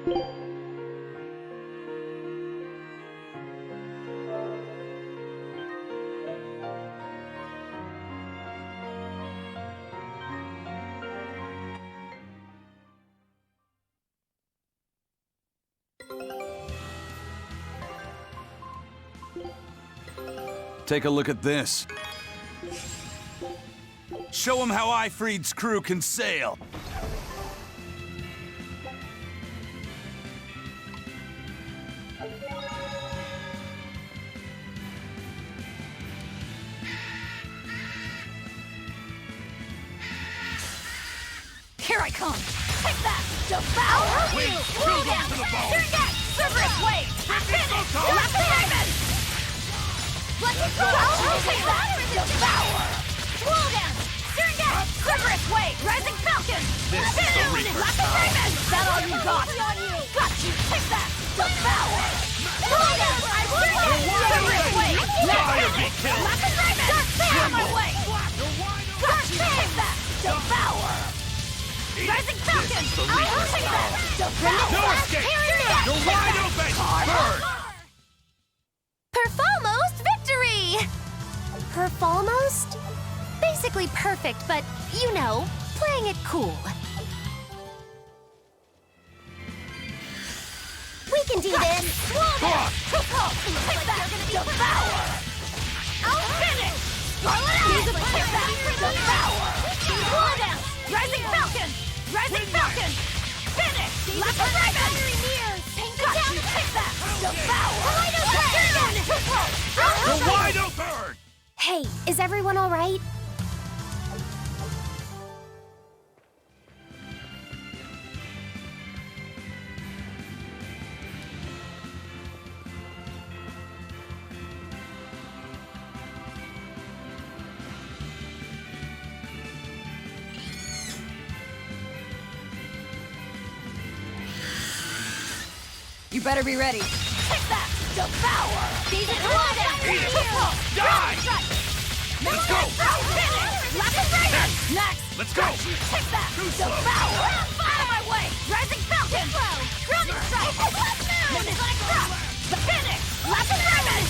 Take a look at this. Show him how Ifreed's crew can sail. Here I come! Take that! Devour! Wait, Slow down! to the bone. Surget! Cerberus wave! Finish! Left the raven! Let's go! I'll take that! Devour! Slow down! Surget! Cerberus wave! Rising falcon! This is the Reaper. Left the raven! Is that all you got? Got you! Take that! Devour! Slow down! Surget! Cerberus wave! Fire be killed! Left the raven! Stay out of my way! Got you! Take that! Devour! Rising falcon! I'll take that! Devour! No escape! You're wide open! Bird! Perfalmost victory! Perfalmost? Basically perfect, but, you know, playing it cool. We can do this! Take that! Devour! I'll finish! Take that! Devour! Slow down! Rising falcon! Rising falcon! Finish! Left the raven! Got you! Take that! Devour! You're wide open! Hey, is everyone all right? You better be ready. Take that! Devour! Eat it! Die! Let's go! Finish! Left the raven! Next! Let's go! Take that! Too slow. Devour! Out of my way! Rising falcon! Grounding strike! Moon! The finish! Left the raven!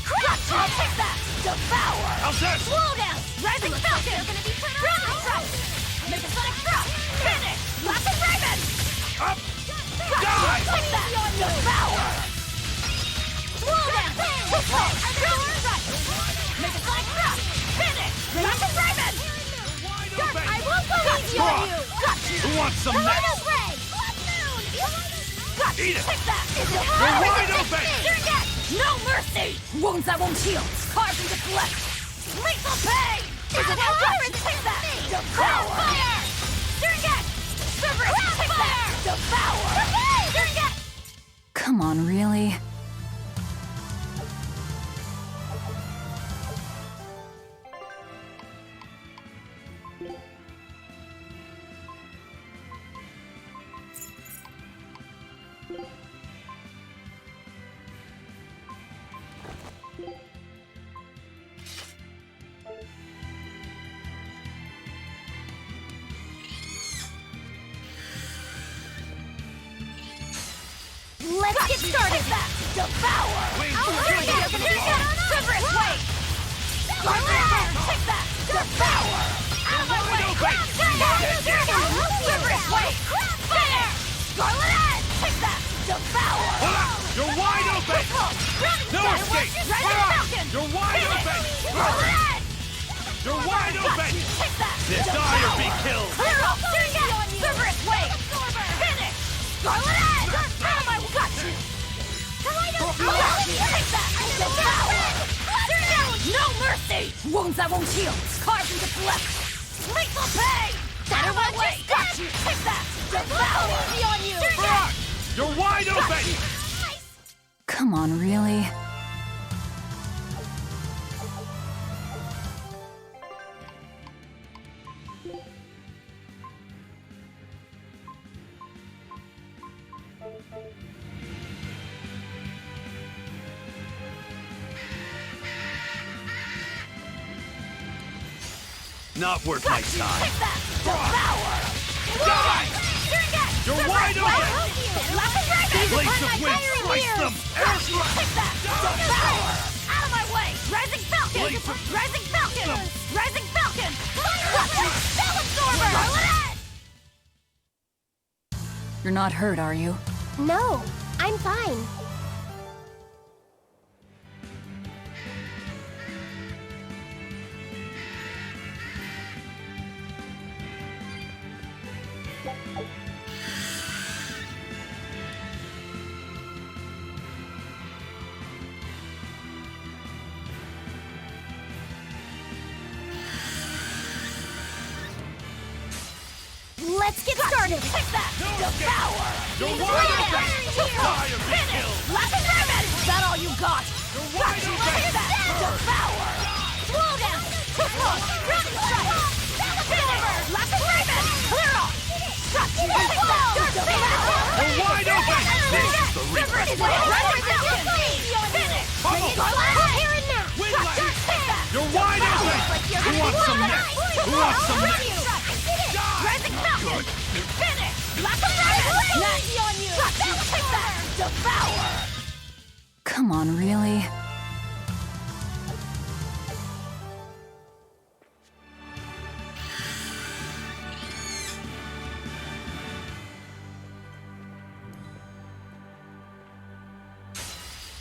Crush! Take that! Devour! How's this? Slow down! Rising falcon! Grounding strike! Make a sonic drop! Finish! Left the raven! Up! Die! Take that! Devour! Slow down! Grounding strike! Make a sonic drop! Finish! Left the raven! Wide open! I won't believe you! Got you! Who wants some next? Got you! Eat it! Take that! You're wide open! Surget! No mercy! Wounds that won't heal! Carved into flesh! Lethal pain! Is it hard? Take that! Devour! Fire! Surget! Cerberus! Take that! Devour! Surget! Come on, really? Let's get started! That! Devour! Wait, Cerberus, wait! Scarlet! Take that! Devour! Out of my way! Cerberus, wait! There! Scarlet! Take that! Devour! Hold on! You're wide open! No escape! Rising falcon! You're wide open! Scarlet! You're wide open! Take that! This dire be killed! Clear off! Cerberus, wait! Finish! Scarlet! Out of my gut! Take that! Devour! No mercy! Wounds that won't heal! Carved into flesh! Lethal pain! Out of my way! Got you! Take that! Devour! On you! Brock! You're wide open! Come on, really? Not worth my time. Take that! Devour! Die! Surget! You're wide open! Blades upon of my wind, fiery slice mirrors! them! Airstrike! Take that! Devour! Out of my way! Rising Falcon! Blades of- Rising Falcon! them! Rising Falcon! Spell Absorber! Scarlet! You're not hurt, are you? No, I'm fine. Let's get started. Take that! Devour! You're wide open! Die or be Finish! killed! Latin Rabbit! Is that all you got? You're wide open! Take that! Devour! Slow down! Hook! Grounding strike! Finish! Latin Rabbit! Clear off! Take that! Devour! You're wide open! This is the reaper! Finish! Pummel! Here and now! Windlash! Take that! You're wide open! Who wants some next? Who wants some next? Rising Falcon! Finish! Latin Rabbit! Nasty on you! Take that! Devour! Come on, really?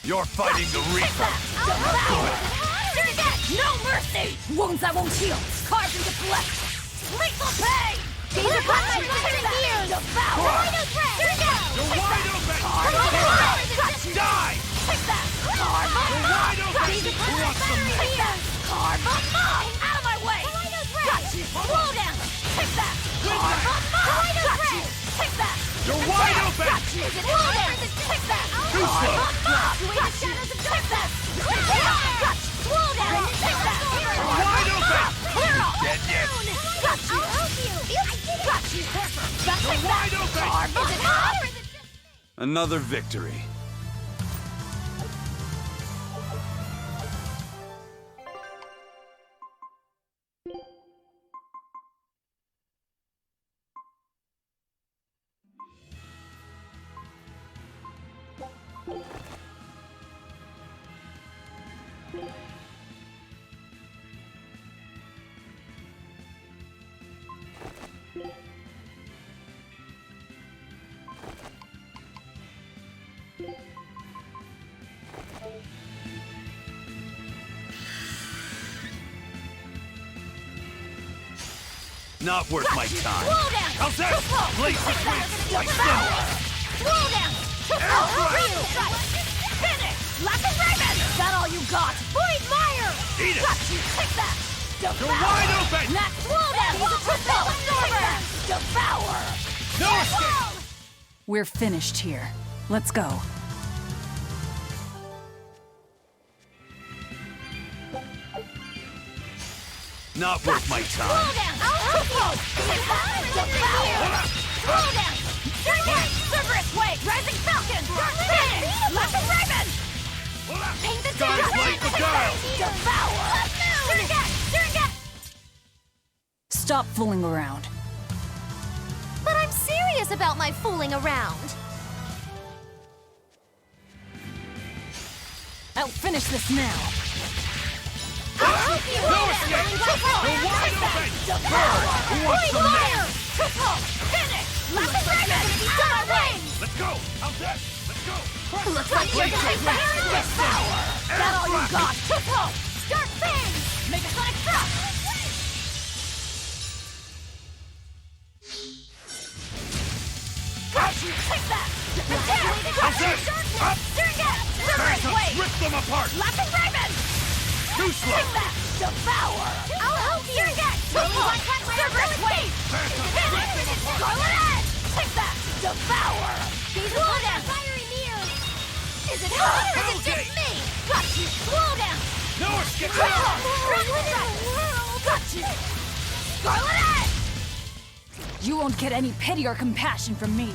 You're fighting the reaper! Devour! No mercy! Wounds that won't heal! Carved into flesh! Lethal pain! These are my fiery mirrors! Devour! You're wide open! Die! Take that! Carve them You're wide open! Who wants some next? Take that! Carve them up! Out of my way! Got you! Slow down! Take that! Carve them up! Got you! Take that! You're wide open! Got you! Slow down! Take that! Too slow! Carve them up! Got you! Take that! Got you! Slow down! Take that! You're wide open! Clear off! Dead yet? Got you! Got you! You're wide open! Carve them up! Another victory. Not worth my time. Slow down! How's that? Blades of wind, slice them! Slow down! Airstrike! Finish! Latin Raven! Is that all you got? Void Mire! Eat it! Got you! Take that! Devour! You're wide open! Not slow down! Spell Absorber! Devour! No escape! We're finished here. Let's go. Not worth my Slow time. down! Devour! Slow down! Cerberus Wave! Rising Falcon! Finish! Latin Raven! Paint the Guys like the guile! Devour! Surrogate! Stop fooling around. But I'm serious about my fooling around. I'll finish this now. No escape! You're wide open! Bird! Who wants some next? Finish! Latin Raven! Out of my way! Let's go! How's that? Let's go! Looks like you're gonna take that! Devour! That all you got? Start things! Make a sonic thrust! Got you! Take that! Attack! How's that? Up! Surrogate! Cerberus Phantom, Wave! rip them apart! Latin Raven! Too slow! Take that! Devour! I'll help you! Cerberus Wave! Phantom, Finish! rip them apart! Scarlet Edge! Take that! Devour! Slow down! Fiery mirror! Is it her or is it just me? Got you! Slow down! No escape! Got you! Scarlet Edge! You won't get any pity or compassion from me.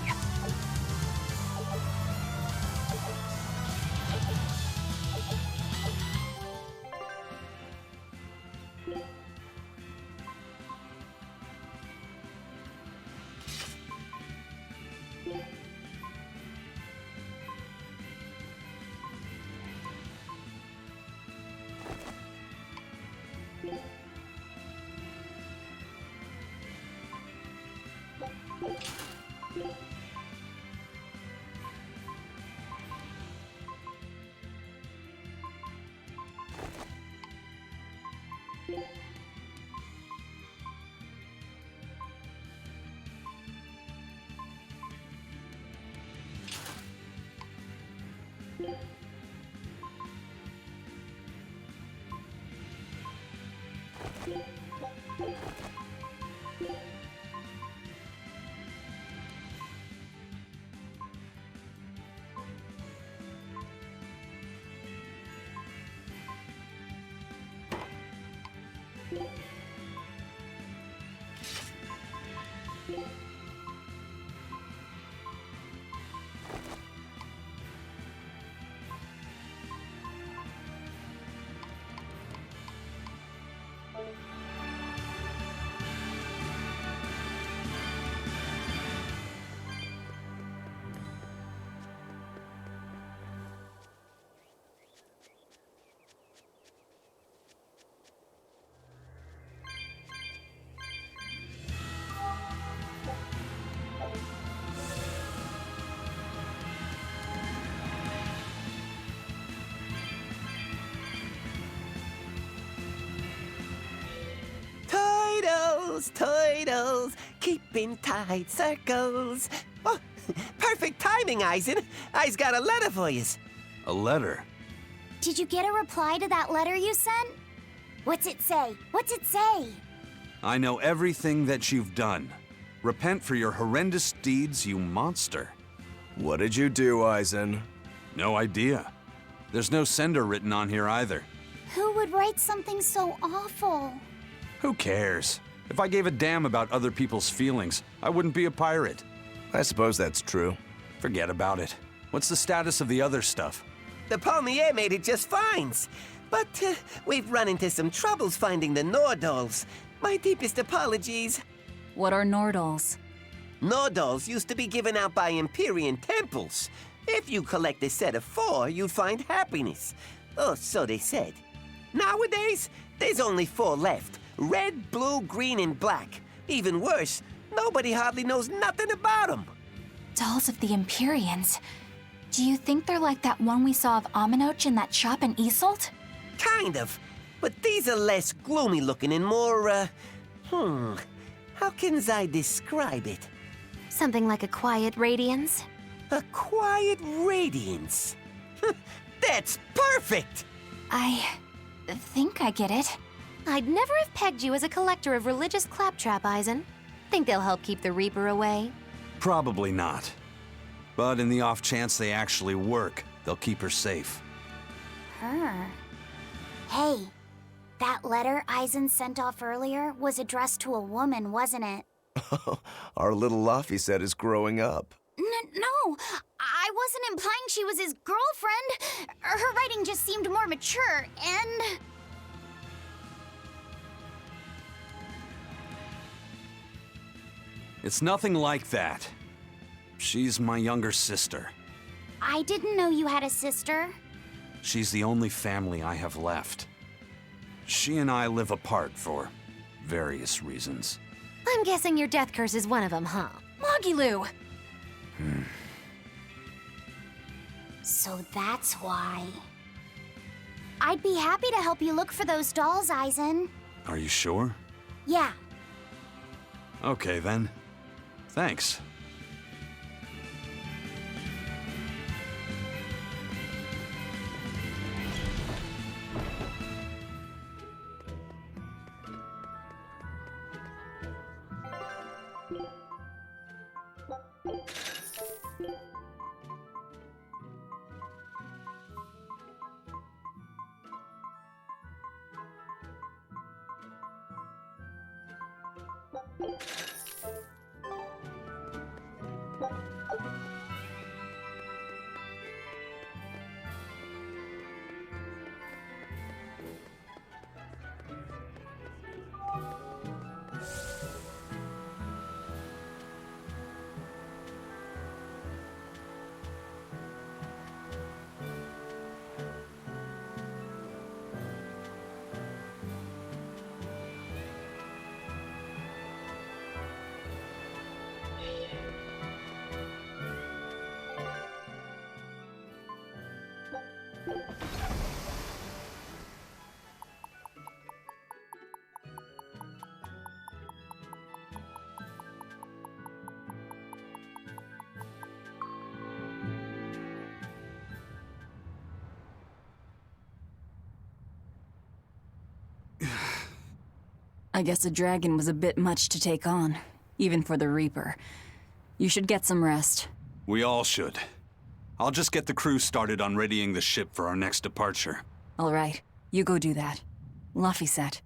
Turtles, keeping tight circles. Oh, perfect timing, Eisen. I's got a letter for yous. A letter? Did you get a reply to that letter you sent? What's it say? What's it say? I know everything that you've done. Repent for your horrendous deeds, you monster. What did you do, Eisen? No idea. There's no sender written on here either. Who would write something so awful? Who cares? If I gave a damn about other people's feelings, I wouldn't be a pirate. I suppose that's true. Forget about it. What's the status of the other stuff? The Palmier made it just fine. But we've run into some troubles finding the Nordals. My deepest apologies. What are Nordals? Nordals used to be given out by Empyrean temples. If you collect a set of 4, you'd find happiness. Oh, so they said. Nowadays, there's only 4 left. Red, blue, green, and black. Even worse, nobody hardly knows nothing about them. Dolls of the Empyreans. Do you think they're like that one we saw of Aminoch in that shop in Isolt? Kind of. But these are less gloomy looking and more, how can I describe it? Something like a quiet radiance? A quiet radiance. That's perfect! I think I get it. I'd never have pegged you as a collector of religious claptrap, Eisen. Think they'll help keep the Reaper away? Probably not. But in the off chance they actually work, they'll keep her safe. Her. Hey, that letter Eisen sent off earlier was addressed to a woman, wasn't it? Our little Laffy set is growing up. No, I wasn't implying she was his girlfriend. Her writing just seemed more mature, and... It's nothing like that. She's my younger sister. I didn't know you had a sister. She's the only family I have left. She and I live apart for various reasons. I'm guessing your death curse is one of them, huh? Mogiloo! So that's why. I'd be happy to help you look for those dolls, Eisen. Are you sure? Yeah. Okay then. Thanks. I guess a dragon was a bit much to take on, even for the Reaper. You should get some rest. We all should. I'll just get the crew started on readying the ship for our next departure. All right, you go do that. Laphicet,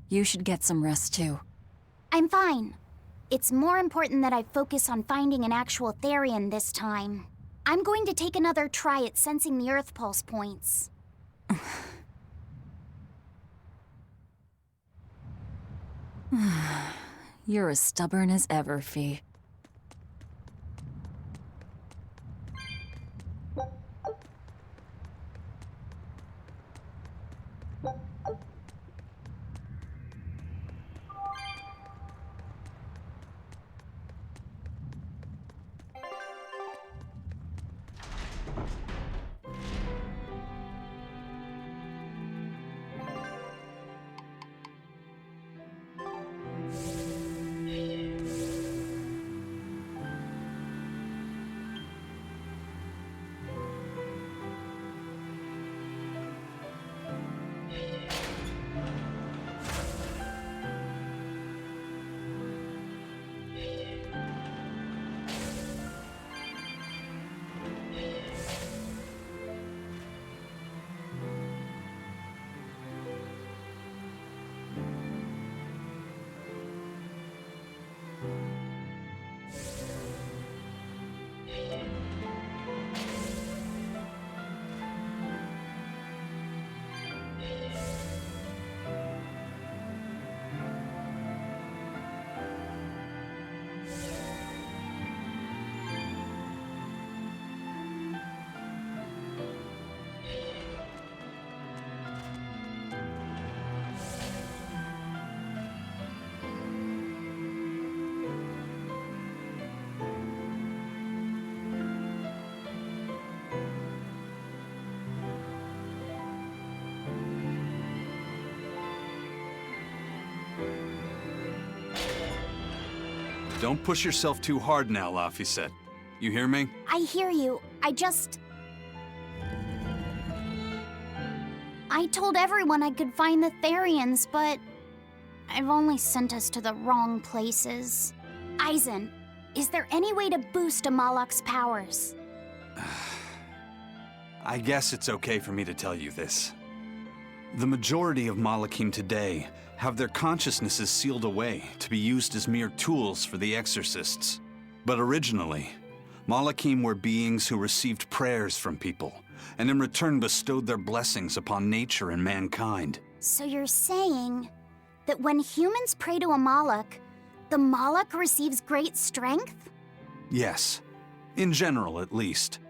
you should get some rest too. I'm fine. It's more important that I focus on finding an actual Therion this time. I'm going to take another try at sensing the Earth Pulse points. You're as stubborn as ever, Fee. Don't push yourself too hard now, Laphicet. You hear me? I hear you. I told everyone I could find the Therions, but I've only sent us to the wrong places. Eisen, is there any way to boost Amalok's powers? I guess it's okay for me to tell you this. The majority of Malakim today have their consciousnesses sealed away to be used as mere tools for the exorcists. But originally, Malakim were beings who received prayers from people, and in return bestowed their blessings upon nature and mankind. So you're saying that when humans pray to a Malak, the Malak receives great strength? Yes, in general at least.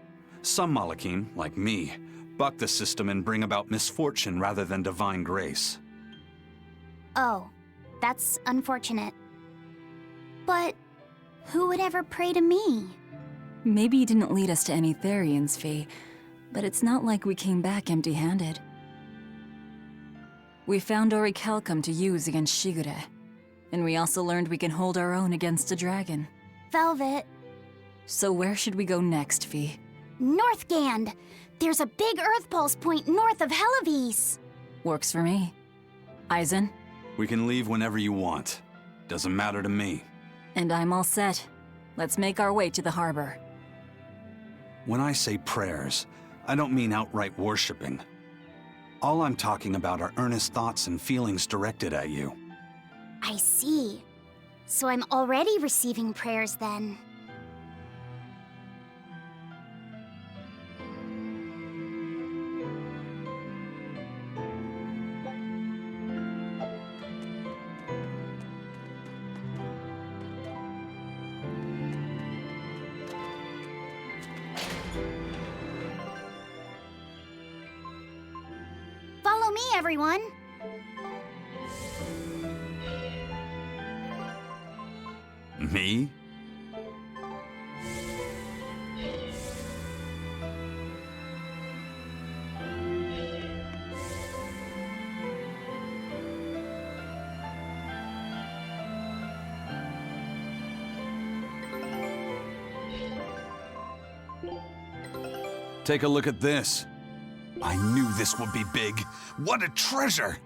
Some Malakim, like me, buck the system and bring about misfortune rather than divine grace. Oh, that's unfortunate. But who would ever pray to me? Maybe you didn't lead us to any Therions, Fee, but it's not like we came back empty-handed. We found orichalcum to use against Shigure, and we also learned we can hold our own against a dragon. Velvet. So where should we go next, Fee? Northgand! There's a big Earth Pulse point north of Helavis! Works for me. Eisen? We can leave whenever you want. Doesn't matter to me. And I'm all set. Let's make our way to the harbor. When I say prayers, I don't mean outright worshipping. All I'm talking about are earnest thoughts and feelings directed at you. I see. So I'm already receiving prayers then. Follow me, everyone! Me? Take a look at this. I knew this would be big. What a treasure!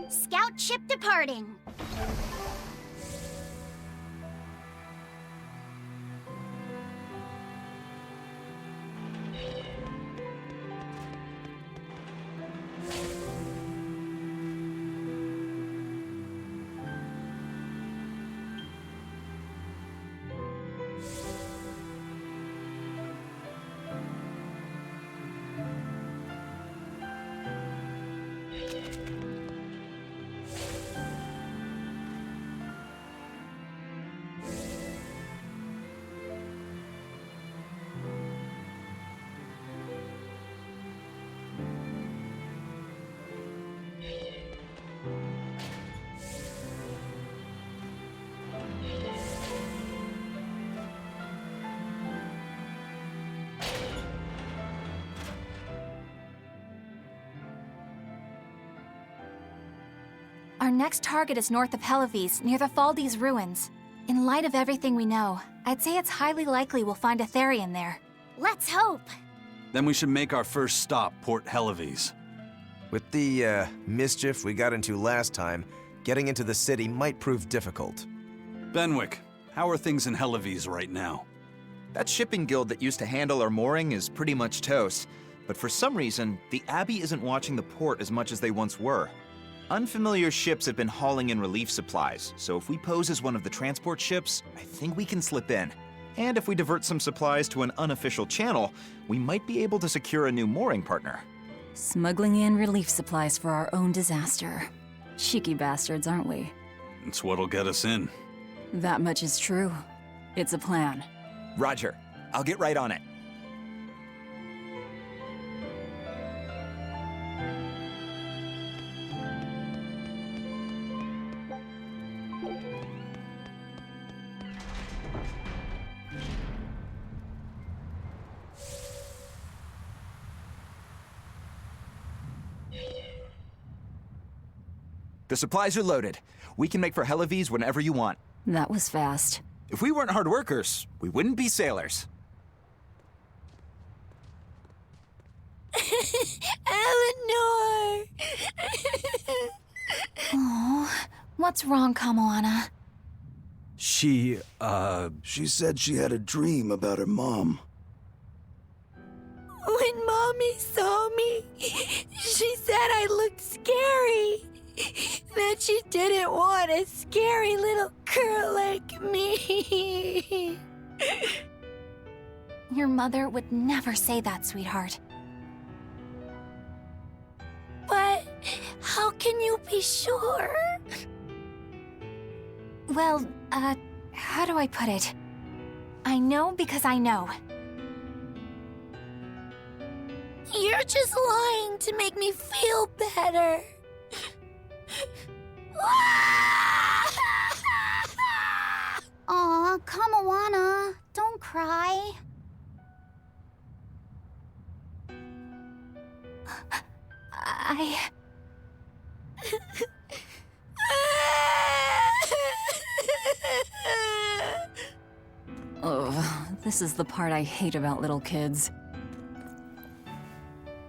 Scout ship departing. Our next target is north of Helives, near the Faldies ruins. In light of everything we know, I'd say it's highly likely we'll find a Therion there. Let's hope. Then we should make our first stop, Port Helives. With the mischief we got into last time, getting into the city might prove difficult. Benwick, how are things in Helives right now? That shipping guild that used to handle our mooring is pretty much toast. But for some reason, the Abbey isn't watching the port as much as they once were. Unfamiliar ships have been hauling in relief supplies, so if we pose as one of the transport ships, I think we can slip in. And if we divert some supplies to an unofficial channel, we might be able to secure a new mooring partner. Smuggling in relief supplies for our own disaster. Cheeky bastards, aren't we? It's what'll get us in. That much is true. It's a plan. Roger. I'll get right on it. The supplies are loaded. We can make for Helives whenever you want. That was fast. If we weren't hard workers, we wouldn't be sailors. Eleanor! Oh, what's wrong, Kamoana? She said she had a dream about her mom. When Mommy saw me, she said I looked scary. That she didn't want a scary little girl like me. Your mother would never say that, sweetheart. But how can you be sure? Well, how do I put it? I know because I know. You're just lying to make me feel better. Aw, Kamoana, don't cry. Oh, this is the part I hate about little kids.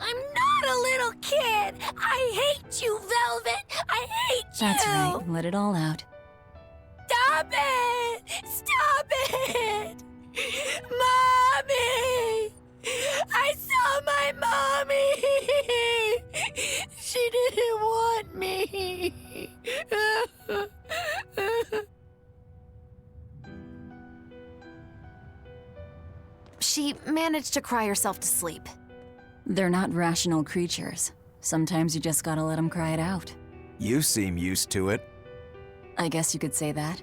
I'm not a little kid. I hate you, Velvet. I hate you. That's right, let it all out. Stop it! Stop it! Mommy! I saw my mommy! She didn't want me. She managed to cry herself to sleep. They're not rational creatures. Sometimes you just gotta let them cry it out. You seem used to it. I guess you could say that.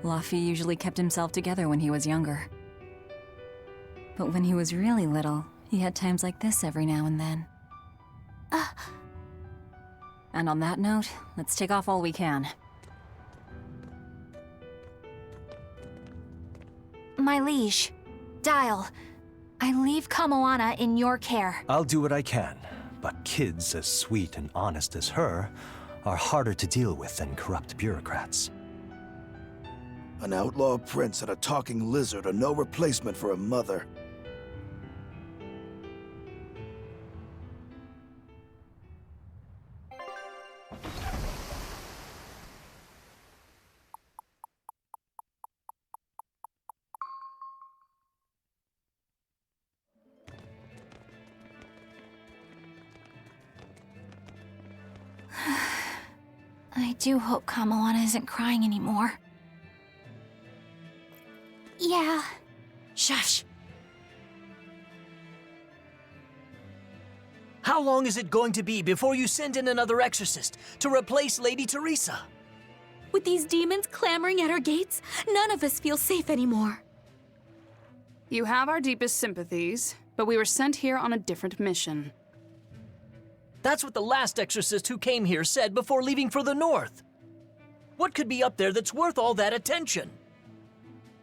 Luffy usually kept himself together when he was younger. But when he was really little, he had times like this every now and then. And on that note, let's take off all we can. My liege, Dial, I leave Kamoana in your care. I'll do what I can, but kids as sweet and honest as her are harder to deal with than corrupt bureaucrats. An outlaw prince and a talking lizard are no replacement for a mother. I do hope Kamoana isn't crying anymore. Yeah. Shush! How long is it going to be before you send in another exorcist to replace Lady Teresa? With these demons clamoring at our gates, none of us feel safe anymore. You have our deepest sympathies, but we were sent here on a different mission. That's what the last exorcist who came here said before leaving for the north. What could be up there that's worth all that attention?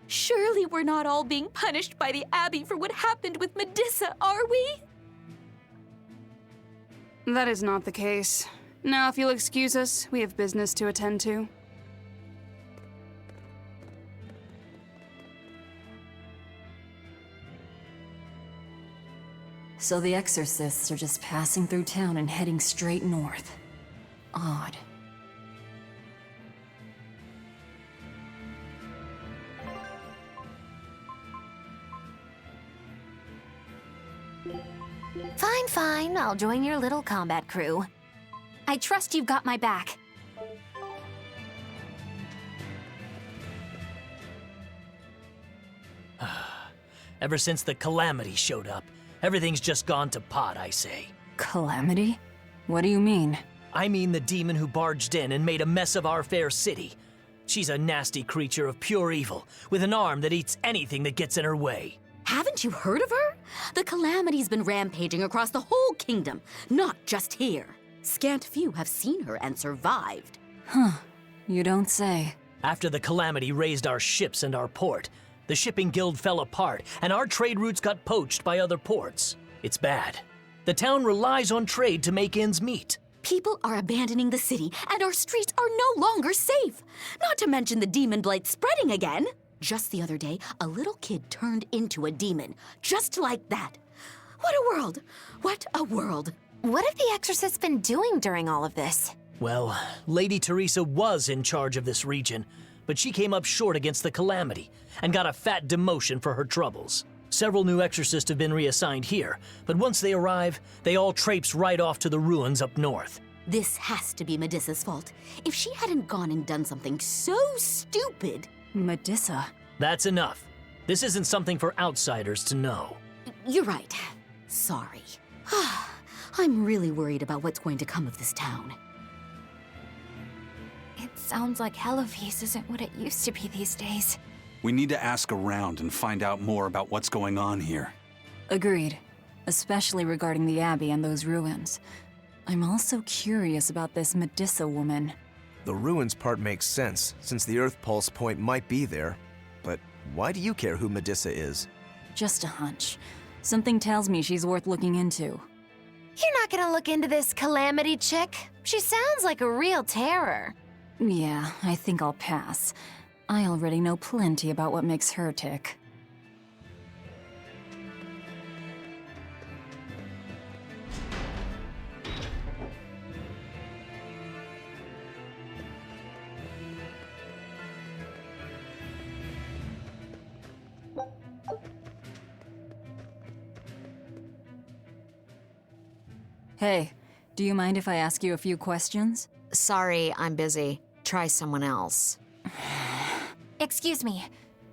Surely we're not all being punished by the Abbey for what happened with Medissa, are we? That is not the case. Now, if you'll excuse us, we have business to attend to. So the exorcists are just passing through town and heading straight north. Odd. Fine, fine. I'll join your little combat crew. I trust you've got my back. Ever since the Calamity showed up, everything's just gone to pot, I say. Calamity? What do you mean? I mean the demon who barged in and made a mess of our fair city. She's a nasty creature of pure evil, with an arm that eats anything that gets in her way. Haven't you heard of her? The Calamity's been rampaging across the whole kingdom, not just here. Scant few have seen her and survived. Huh. You don't say. After the Calamity raised our ships and our port, the shipping guild fell apart, and our trade routes got poached by other ports. It's bad. The town relies on trade to make ends meet. People are abandoning the city, and our streets are no longer safe. Not to mention the demon blight spreading again. Just the other day, a little kid turned into a demon. Just like that. What a world! What a world! What have the exorcists been doing during all of this? Well, Lady Teresa was in charge of this region, but she came up short against the Calamity and got a fat demotion for her troubles. Several new exorcists have been reassigned here, but once they arrive, they all traipse right off to the ruins up north. This has to be Medissa's fault. If she hadn't gone and done something so stupid... Medissa? That's enough. This isn't something for outsiders to know. You're right. Sorry. I'm really worried about what's going to come of this town. It sounds like Hellofeast isn't what it used to be these days. We need to ask around and find out more about what's going on here. Agreed. Especially regarding the Abbey and those ruins. I'm also curious about this Medissa woman. The ruins part makes sense, since the Earth Pulse point might be there. But why do you care who Medissa is? Just a hunch. Something tells me she's worth looking into. You're not gonna look into this Calamity chick? She sounds like a real terror. Yeah, I think I'll pass. I already know plenty about what makes her tick. Hey, do you mind if I ask you a few questions? Sorry, I'm busy. Try someone else. Excuse me.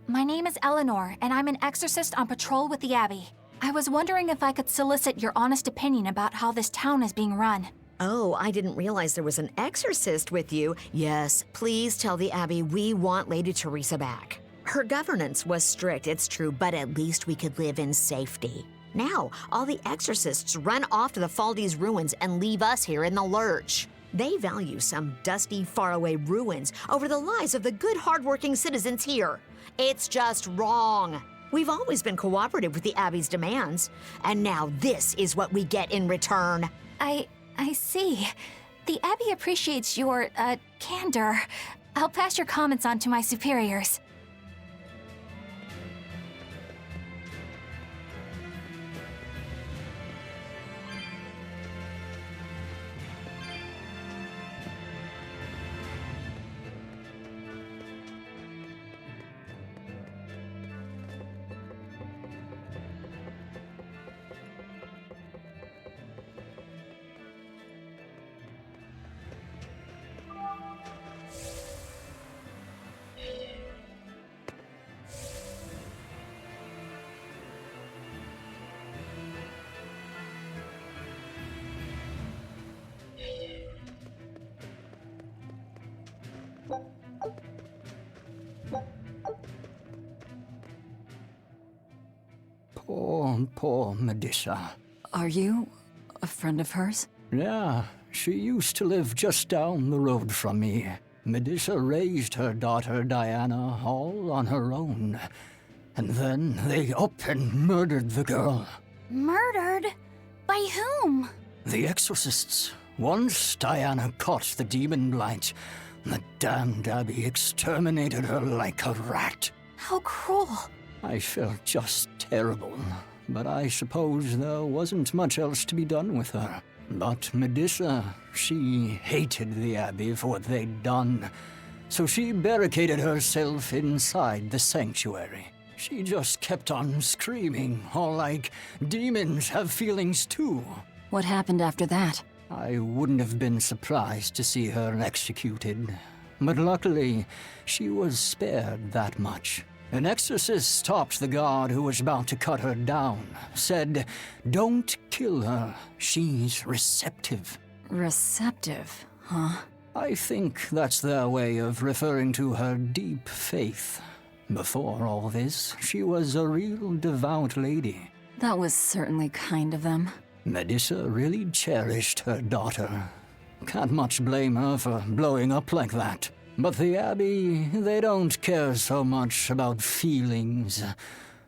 My name is Eleanor, and I'm an exorcist on patrol with the Abbey. I was wondering if I could solicit your honest opinion about how this town is being run. Oh, I didn't realize there was an exorcist with you. Yes, please tell the Abbey we want Lady Teresa back. Her governance was strict, it's true, but at least we could live in safety. Now, all the exorcists run off to the Faldies ruins and leave us here in the lurch. They value some dusty, faraway ruins over the lives of the good, hardworking citizens here. It's just wrong. We've always been cooperative with the Abbey's demands, and now this is what we get in return. I see. The Abbey appreciates your, candor. I'll pass your comments on to my superiors. Oh, poor Medissa. Are you a friend of hers? Yeah, she used to live just down the road from me. Medissa raised her daughter Diana all on her own. And then they up and murdered the girl. Murdered? By whom? The exorcists. Once Diana caught the demon blight, the damned Abbey exterminated her like a rat. How cruel. I felt just terrible, but I suppose there wasn't much else to be done with her. But Medissa, she hated the Abbey for what they'd done, so she barricaded herself inside the sanctuary. She just kept on screaming, all like, demons have feelings too. What happened after that? I wouldn't have been surprised to see her executed, but luckily, she was spared that much. An exorcist stopped the guard who was about to cut her down, said, "Don't kill her, she's receptive." Receptive, huh? I think that's their way of referring to her deep faith. Before all this, she was a real devout lady. That was certainly kind of them. Medissa really cherished her daughter. Can't much blame her for blowing up like that. But the Abbey, they don't care so much about feelings.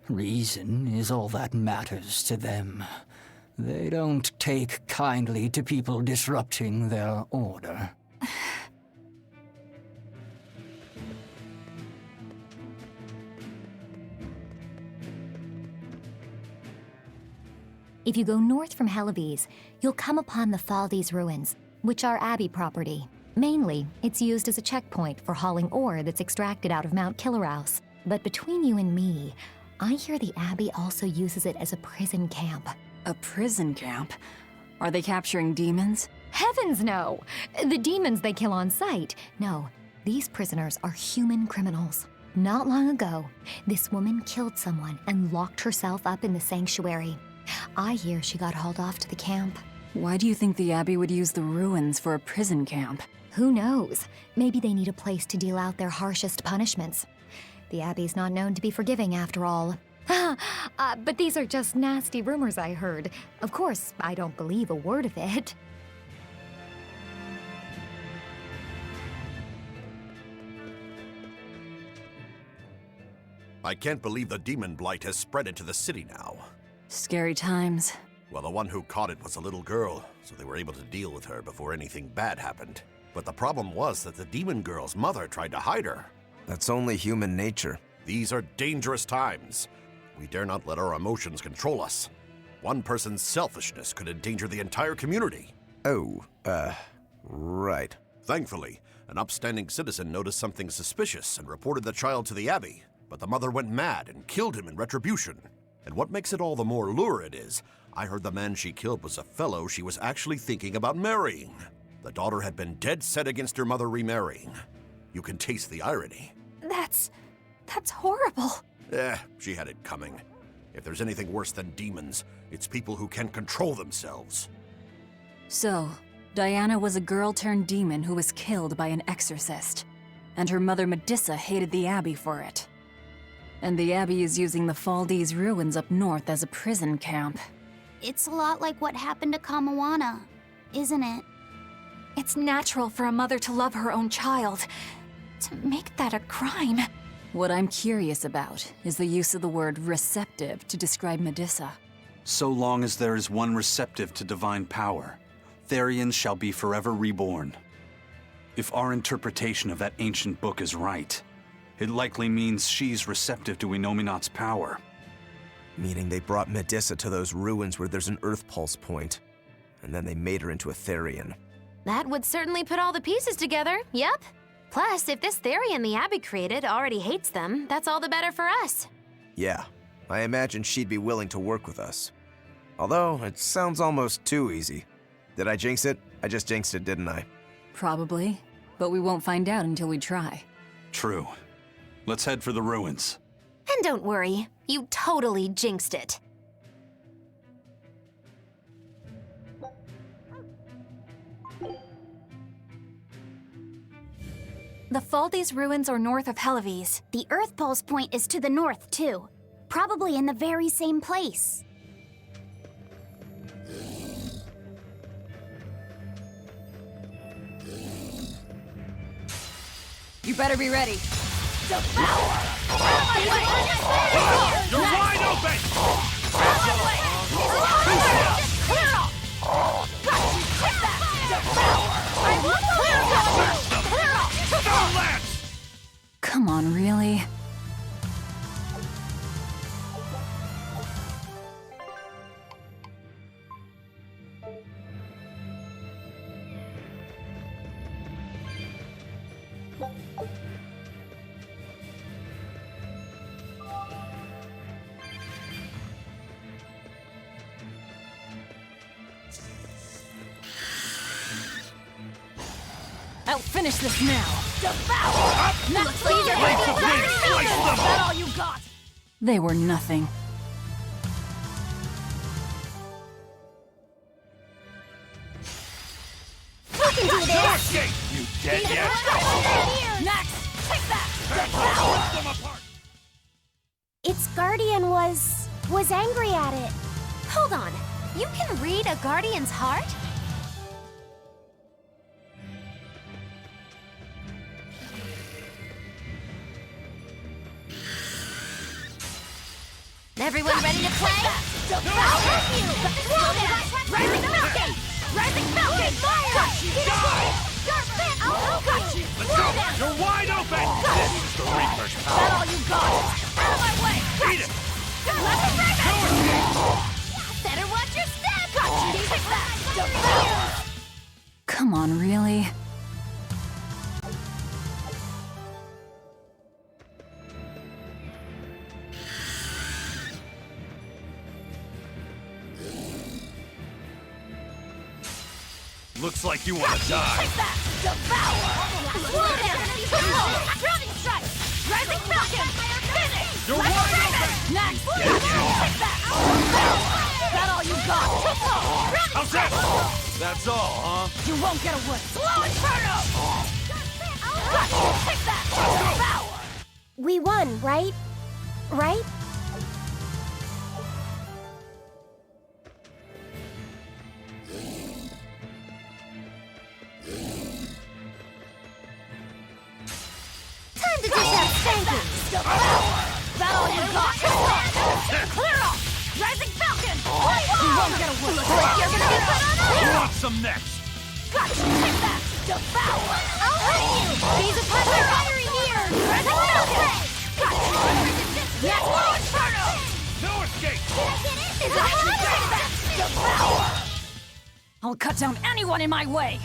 Reason is all that matters to them. They don't take kindly to people disrupting their order. If you go north from Helives, you'll come upon the Faldies ruins, which are Abbey property. Mainly, it's used as a checkpoint for hauling ore that's extracted out of Mount Killerhouse. But between you and me, I hear the Abbey also uses it as a prison camp. A prison camp? Are they capturing demons? Heavens no! The demons they kill on sight. No, these prisoners are human criminals. Not long ago, this woman killed someone and locked herself up in the sanctuary. I hear she got hauled off to the camp. Why do you think the Abbey would use the ruins for a prison camp? Who knows? Maybe they need a place to deal out their harshest punishments. The Abbey's not known to be forgiving after all. But these are just nasty rumors I heard. Of course, I don't believe a word of it. I can't believe the demon blight has spread into the city now. Scary times. Well, the one who caught it was a little girl, so they were able to deal with her before anything bad happened. But the problem was that the demon girl's mother tried to hide her. That's only human nature. These are dangerous times. We dare not let our emotions control us. One person's selfishness could endanger the entire community. Oh, right. Thankfully, an upstanding citizen noticed something suspicious and reported the child to the Abbey, but the mother went mad and killed him in retribution. And what makes it all the more lurid is, I heard the man she killed was a fellow she was actually thinking about marrying. The daughter had been dead set against her mother remarrying. You can taste the irony. That's horrible. She had it coming. If there's anything worse than demons, it's people who can't control themselves. So, Diana was a girl-turned-demon who was killed by an exorcist. And her mother Medissa hated the Abbey for it. And the Abbey is using the Faldies ruins up north as a prison camp. It's a lot like what happened to Kamawana, isn't it? It's natural for a mother to love her own child. To make that a crime. What I'm curious about is the use of the word receptive to describe Medissa. So long as there is one receptive to divine power, Therion shall be forever reborn. If our interpretation of that ancient book is right, it likely means she's receptive to Inominat's power. Meaning they brought Medissa to those ruins where there's an Earth Pulse point, and then they made her into a Therion. That would certainly put all the pieces together, yep. Plus, if this Therion the Abbey created already hates them, that's all the better for us. Yeah, I imagine she'd be willing to work with us. Although, it sounds almost too easy. Did I jinx it? I just jinxed it, didn't I? Probably, but we won't find out until we try. True. Let's head for the ruins. And don't worry, you totally jinxed it. The Faldies ruins are north of Helives. The Earth Pulse point is to the north, too. Probably in the very same place. You better be ready. Devour! You're wide open! Clear off! Got you! Take that! Devour! I want clear off! Don't let! Come on, really? I'll finish this now. Devour! Looks like you're ready. Is that all you got? They were nothing. We can do this! You dead yet? Next! Take that! Rip them apart! Its guardian was angry at it. Hold on. You can read a guardian's heart? Everyone ready to play? I'll help you! Rising Falcon! Rising Falcon! Got you! I'll help you! Let's go! You're wide open! This is the Reaper's That power! all you got? Out of my way! Eat it! Let me bring No escape! Better watch your step! Got you! Take that! Devour! Come on, really? Looks like you want to die. Take that! Devour! Slow down! Drowning strike! Rising Falcon! Finish! You're wide open! Next! Take that! Devour! That all you got? How's that? That's all, huh? You won't get away! Slow Inferno! Got you! Take that! Devour! We won, right? Right? Time to dish out spanking! Devour! That all you got? Clear off! Rising Falcon! You won't get away! Looks like you're gonna be put on Who ice! wants some next? Got you! Take that! Devour! I'll help you! These are my fiery here! Rising Falcon! Got you! Yes, Slow Inferno! No escape! Is it how you take that? Devour! I'll cut down anyone in my way!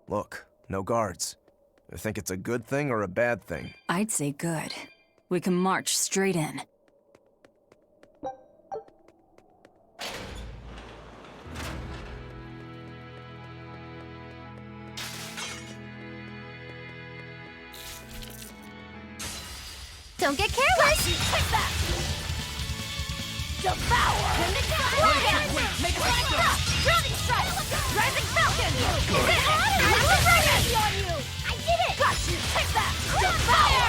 Look, no guards. I think it's a good thing or a bad thing. I'd say good. We can march straight in. Don't get careless! Take that! Devour! Make a running stop! Drowning strike! Rising Falcon! I did it! Got you! Take that! Devour!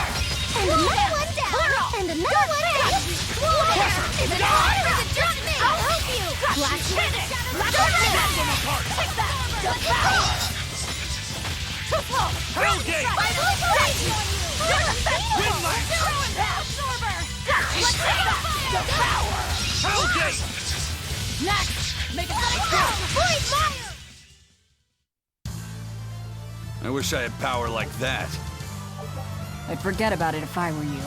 And another one down! And another one down! Is it on? Is it just me? I'll help you! Got you! Finish! Take that! Devour! Too slow! Drowning strike! Next! Make it I wish I had power like that. I'd forget about it if I were you.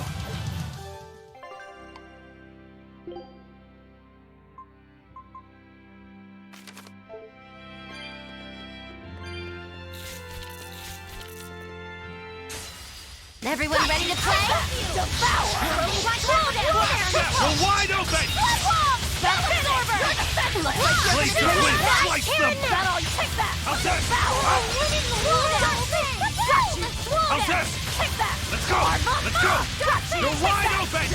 Everyone ready to play? Devour! We're wide open! Place your win! Slice them! Take that! How's that? How's that? Take that! Let's go! Let's go! You're wide open!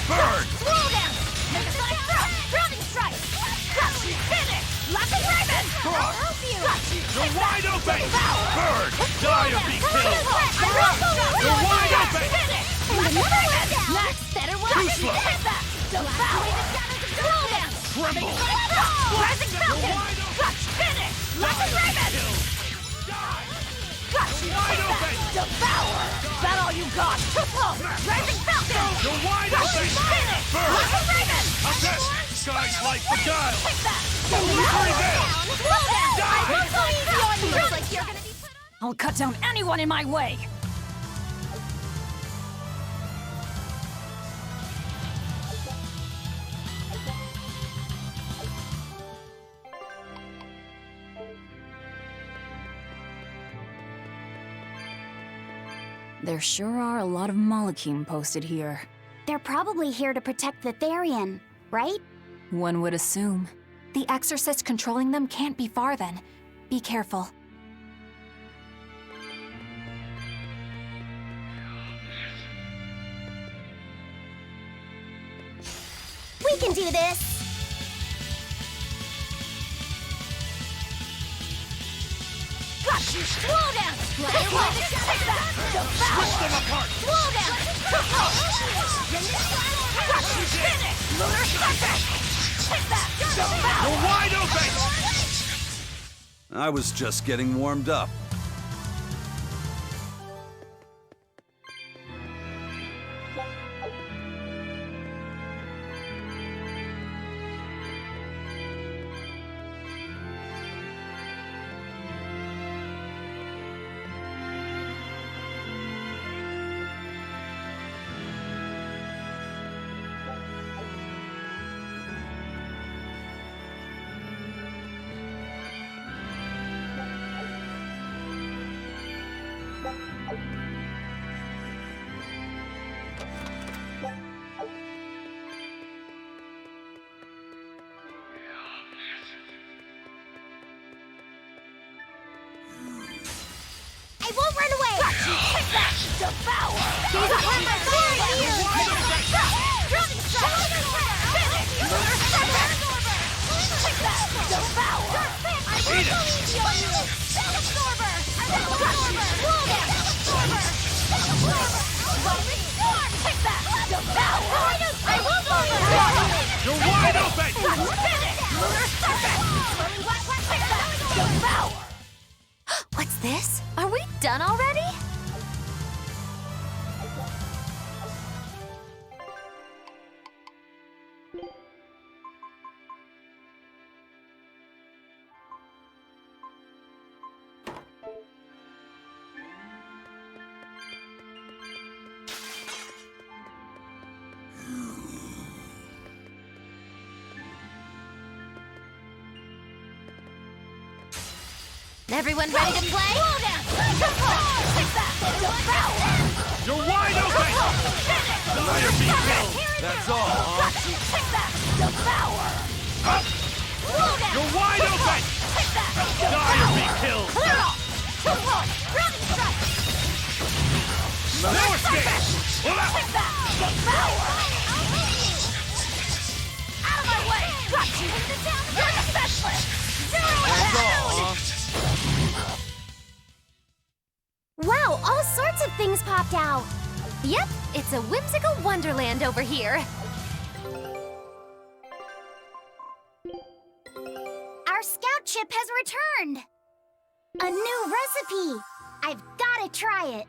Bird! Slow down! Make a sonic thrust! Grounding strike! Finish! Lucky Raven! I'll help you! You're wide open! Bird! Die or be killed! You're wide open! Finish! Lucky Raven! Next! Better one! Too slow! Take that! Devour! Slow down! Tremble! Rising Falcon! Finish! Lucky Raven! Wide open! Devour! That all you got? Too slow! Rising Falcon! You're wide open! Finish! Bird! Lucky Raven! How's that? Sky's like the guile! Take that! Illusory veil! Slow down! Die! It's so easy on you! Looks like you're gonna be put on. I'll cut down anyone in my way! There sure are a lot of Malachim posted here. They're probably here to protect the Therion, right? One would assume. The exorcist controlling them can't be far then. Be careful. We can do this! Slow down! Take that! Devour! Switch them apart! Slow down! Finish! Lunar Serpent! Take that! Devour! You're wide open! I was just getting warmed up. I won't run away! Take that! Devour! He's upon my fire here! Drowning strike! Finish! Lunar Serpent! Take that! Devour! Eat it! Absorber! Slow down! Lightning Storm! Take that! Devour! I will go! You're wide open! Finish! Lunar Serpent! Take that! Devour! What's this? Are we done already? Everyone ready to play? Slow down! Take that! Devour! You're wide open! Die or be killed! That's all, huh? Take that! Devour! Slow down! You're wide open! Take that! Die or be killed! Clear off! Too close! Grounding strike! No escape! Pull out! Take that! Devour! Out of my way! Got you! You're defenseless! Zero That's all, huh? Wow, all sorts of things popped out! Yep, it's a whimsical wonderland over here. Our scout ship has returned! A new recipe! I've gotta try it!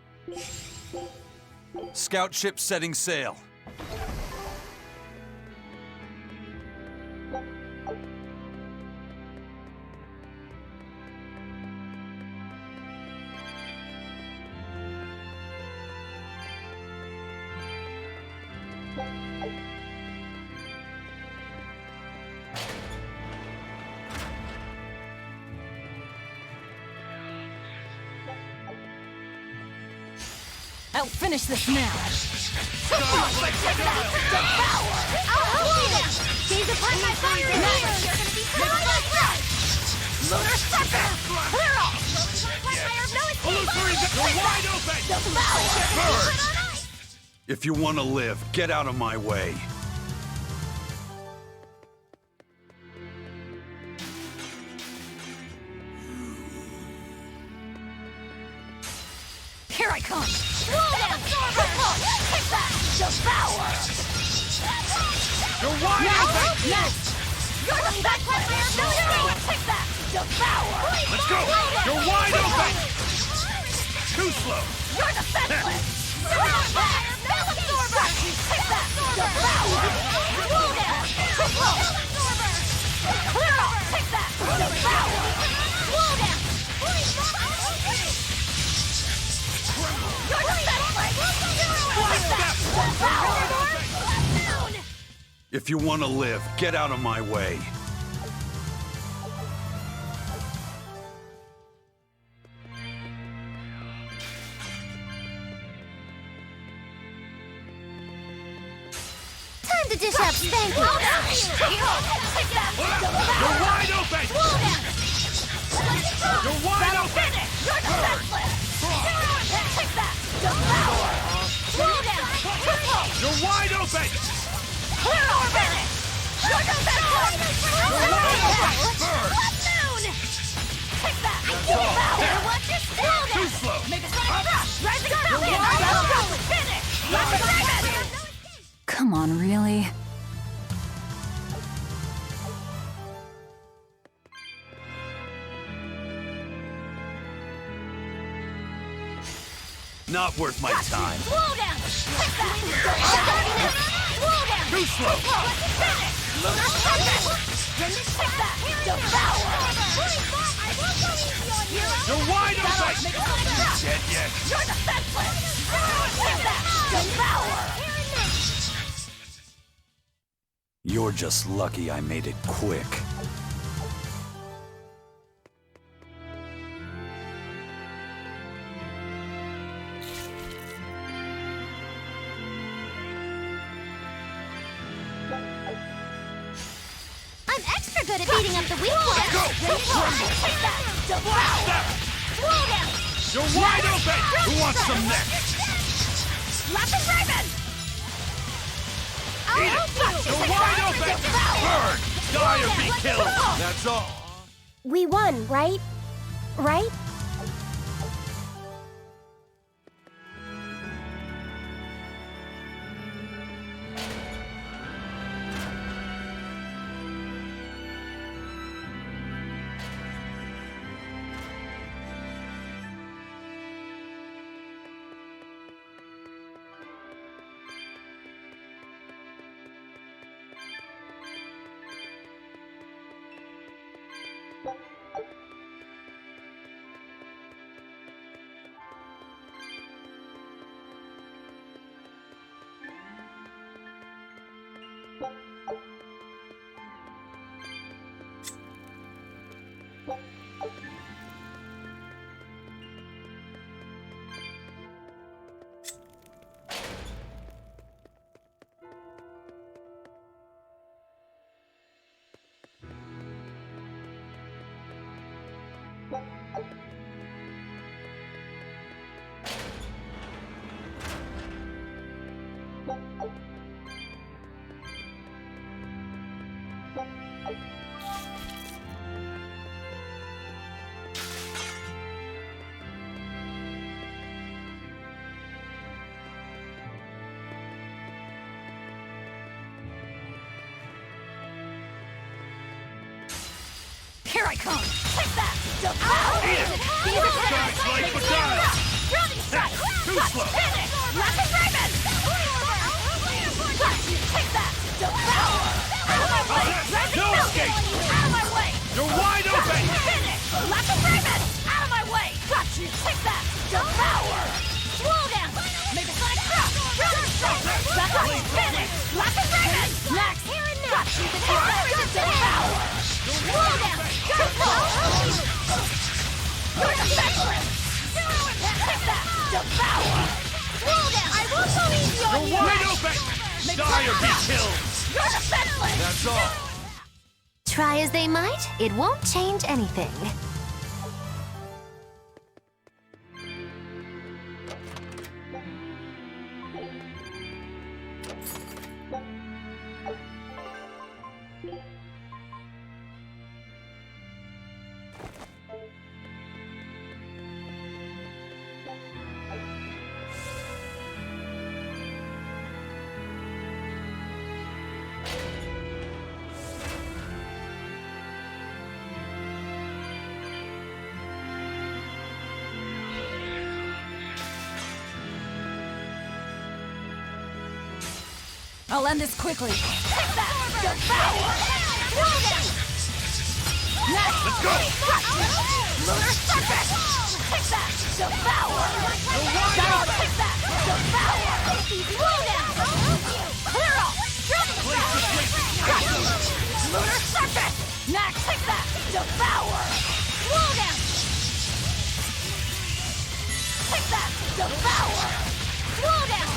Scout ship setting sail. help finish this now. I'll help you! Gaze upon my fire and here! You're gonna be so right! Lunar Scepter! Clear off! You're wide open! Bird! If you want to live, get out of my way. Here I come! Take that! Devour! You're wide open! Next! You're the best player! Take that! Devour! Let's go! You're wide open! Too slow! You're defenseless! Absorber! Take that! Devour! Roll down! Too slow! Clear off! Take that! Devour! Roll down! You're defenseless! Take that! Devour! If you want to live, get out of my way. Time to dish out spanking! You're wide open! You're wide open! You're defenseless! Take that! Devour! Roll down! You're wide open! Clear off! Finish! You're defenseless! Bird! Moon! Take that! Devour! Watch your step! Too slow! Make a sonic thrust! Rising Falcon! Finish! Rapid Raven! Come on, really? Not worth my time. Slow down! Take that! Slow down! Too slow! Finish! Lunar Scepter! Take that! Devour! You're wide open! Make a sonic thrust! Dead yet? You're defenseless! Take that! Devour! You're just lucky I made it quick. I'm extra good at beating up the weak ones! Go! Take that! Devour! Slow down! You're wide open! Who wants some next? Rapid Raven! Eat it! You're wide open! Bird! Die or be killed! That's all! We won, right? Right? Here I come! Take that! Devour! Guys, like for guys! Grounding strike! Too slow! Finish! Rapid Raven! Take that! Devour! Out of my way! Rising No Falcon! escape! Out of my way! You're wide open! Finish! Rapid Raven! Out of my way! Got you! Take that! Devour! Slow down! Make a sonic thrust! Grounding strike! Back up! Finish! Rapid Raven! Next! Got you! Devour! Slow down! You're defenseless! Take that! Devour! Slow Die or be killed! You're defenseless! That's all! Try as they might, it won't change anything. I'll end this quickly. Take that! Devour! Let's go! Lunar Surface! Take that! Devour! That'll take that! Devour! Blow down! Clear off! Lunar Surface! Now take that! Devour! Blow down! Take that! Devour! Blow down!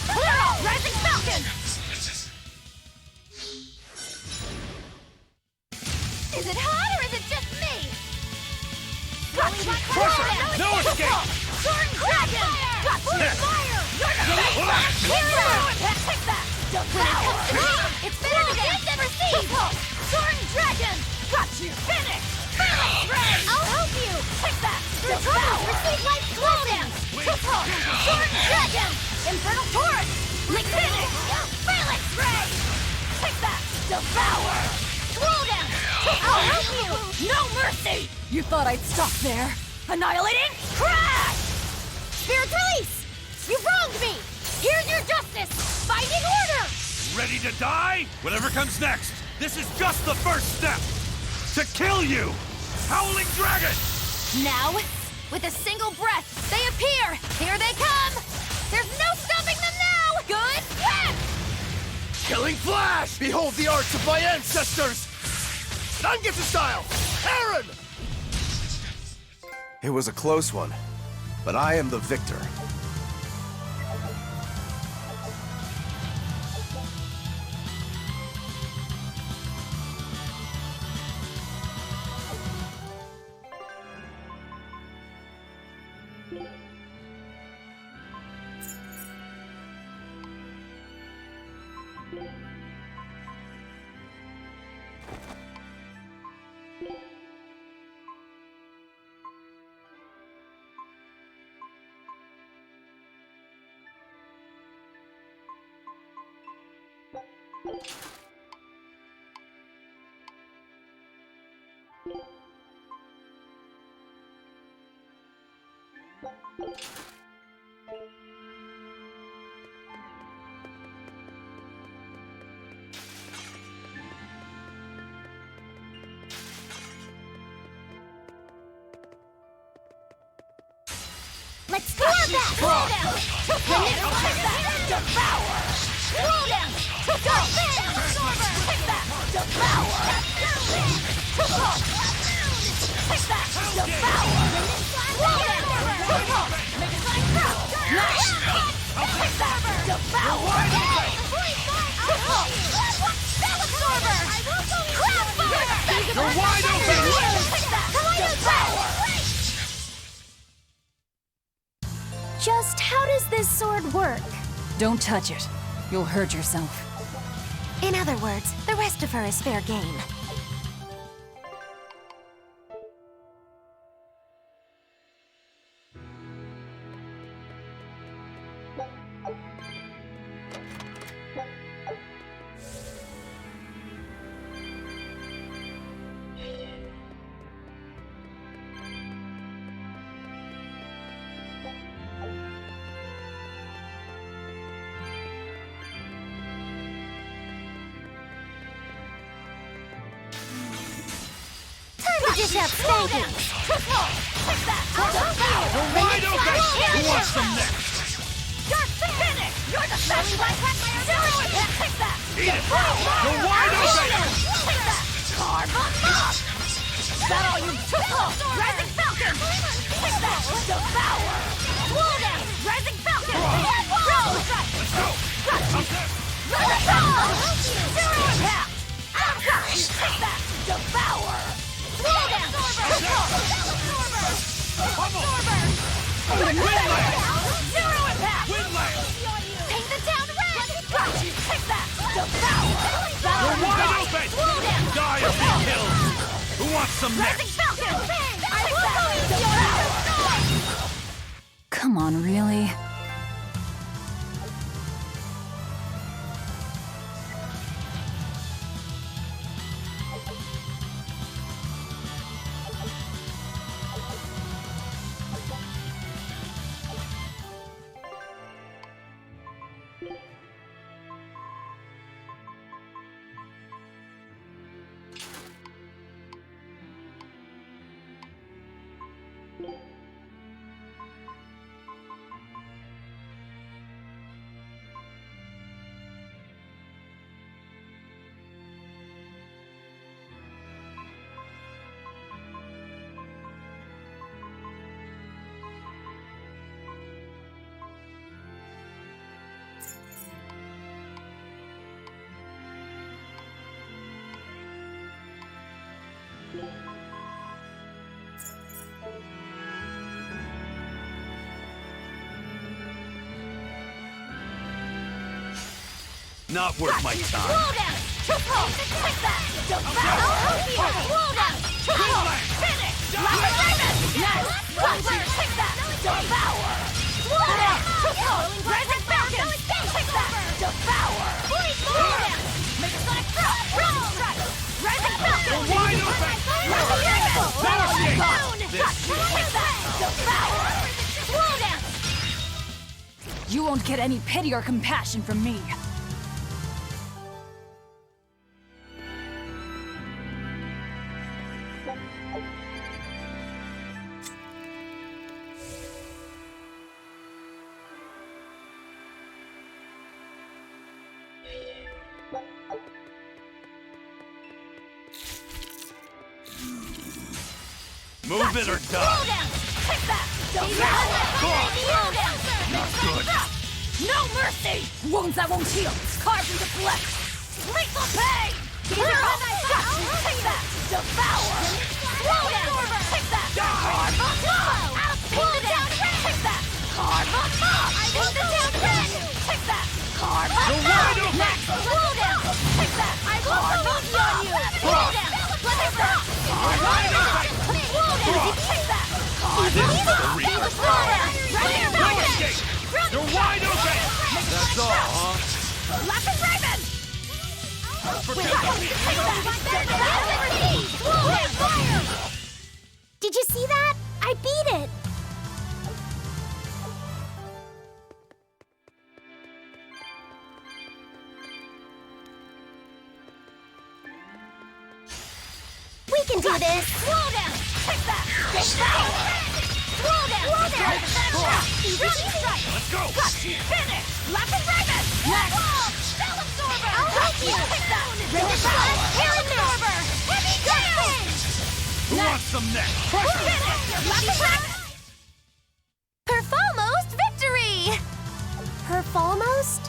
Clear out! Rising Falcon! Is it hot or is it just me? Gotcha! No escape! Soaring Dragon! Gotcha! Fire! You're the take that! Devour! It's better to give than receive! Soaring Dragon! Got you! Finish! Phalanx Ray! I'll help you! Take that! Devour! Receive life blessings! Soaring Dragon! Infernal Torrent! Finish! Phalanx Ray! Take that! Devour! Slow down! I'll help you! No mercy! You thought I'd stop there? Annihilating Crash! Spirit release! You wronged me! Here's your justice! Fighting order! Ready to die? Whatever comes next. This is just the first step. To kill you! Howling Dragon! Now, with a single breath, they appear! Here they come! There's no stopping them now! Good hit! Killing Flash! Behold the arts of my ancestors! Nangetsu style! Aaron! It was a close one, but I am the victor. Let's go back! Slow down! Devour! Slow down! Go! Absorber! Take that! Devour! Take that! Devour! Slow down! Make it like that! Take that! Devour! Absorber! Crab fire! You're wide open! Take that! Devour! Just how does this sword work? Don't touch it. You'll hurt yourself. In other words, the rest of her is fair game. Dish out steak! Take that! You're wide open! Who wants them next? You're finished! You're the best like take that! Eat it! You're wide open! Take that! Carve them up! Is that all you took? Rising Falcon! Take that! Devour! Slow down! Rising Falcon! Let's go! Devour! Slow down! Zero impact! Paint the town red! Got you! Take that! Devour! You're wide open! Die or be killed! Who wants some Rising next? Falcon! I will go easy on you! Come on, really? Not worth my time. Slow down! Triple! Take that! Devour! Slow down! Triple! Finish! Rapid Raven! Nice! Got you! Take that! Devour! Slow down! Triple! Rising Falcon! Take that! Devour! Slow down! Make a sonic throw! Rising Falcon! You're wide open! Rapid Raven! Negotiate! Got you! Take that! Devour! Slow down! You won't get any pity or compassion from me. Move it or Slow die. down! Take that! Devour! Slow down! Not good. No mercy! Wounds that won't heal! Carved into flesh! Lethal pain! Got you! Take that! Devour! Slow down! Take that! Carve a mob! Slow down! Take that! Carve a mob! Paint the town red! Take that! Carve a mob! Next! Slow down! Take that! Carve a mob! Slow down! Take that! Carve a mob! Slow down! Take that! Carve a mob! Slow down! Right No escape! You're wide open! That's all, huh? Rapid Raven! Did you see that? I beat it! We can do this! Slow down! Take that! Slow down! Easy strike! Let's go! Got you! Finish! Rapid Raven! Next! Spell Absorber! Got you! Take that! Hair Absorber! Heavy down! Who wants some next? Finish! Rapid Raven! Perfalmost victory! Perfalmost?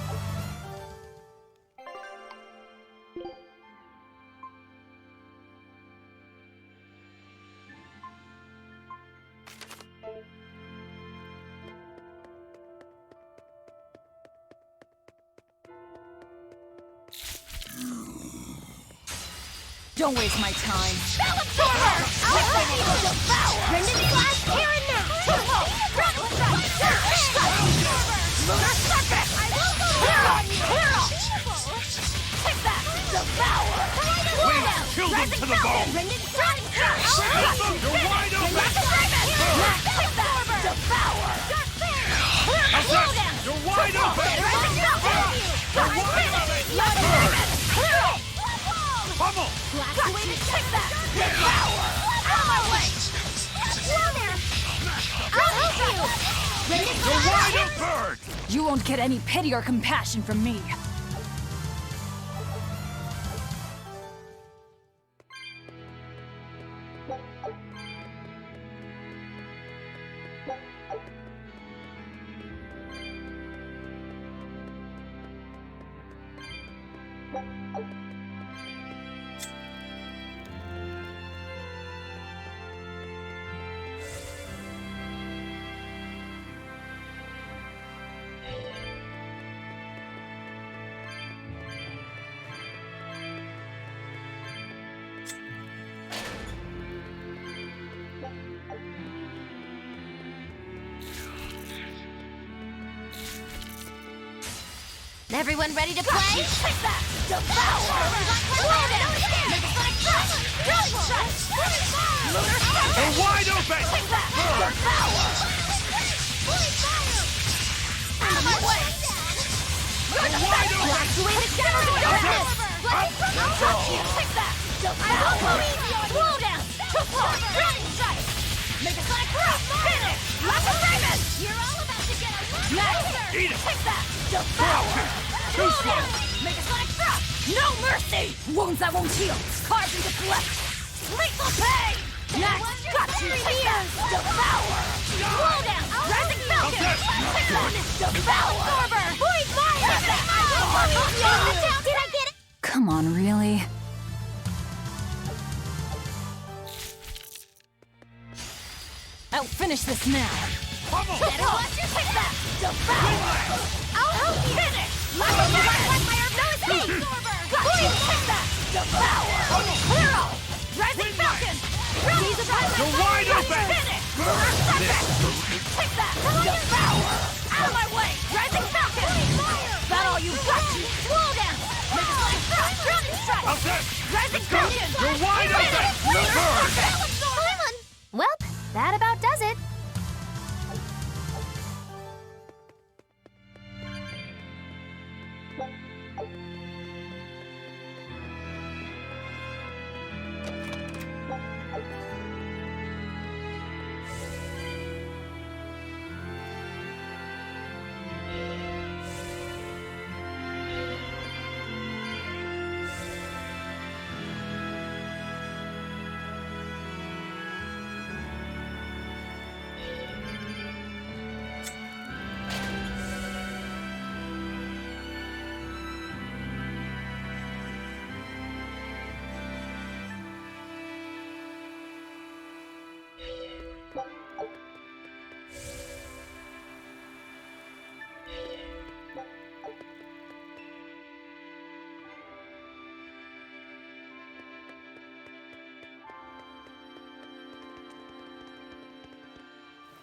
Don't waste my time. Spell Absorber! Devour! Rendon Slash here and now! Turbo! Dragon Strike! Lunar Serpent! Hero! Take that! Devour! Slow down! Kill them to the bone! Rendon Dragon Strike! You're wide open! Rapid Raven! Take that! Devour! Slow down! You're wide open! Pummel! Got you! Take that! Devour! Out of my way! Slow there! I'll help you! You're wide open! You won't get any pity or compassion from me. Everyone ready to play? Take that! Devour! Slow down! Make a sonic thrust! Really strike! Lunar strike! They're wide open! Take that! Devour! Out of my way! You're the best! Blast away the shadows of darkness! I'll touch you! Take that! Devour! Slow down! Too far! Running strike! Make a sonic thrust! Finish! Like a raven! You're all about to get a lot Next! Eat it! Take that! Devour! Slow down! Make a sonic thrust! No mercy! Wounds that won't heal! Carved into flesh! Lethal pain! Next! Got you! Take that! Devour! Slow down! Rising Falcon! Take that! Devour! Absorber! Void fire! Did I get it? Come on, really? I'll finish this now! Better watch your take that! Devour! I'll help you. Finish! Like a raven! No escape! Got you! Take that! Devour! Clear all! Rising Falcon! You're wide open! Finish! Lunar Serpent! Take that! Devour! Out of my way! Rising Falcon! That all you got? Slow down! Make a sonic thrust! Grounding strike! How's that? Rising Falcon! You're wide open! Lunar Serpent! Well, that about does it.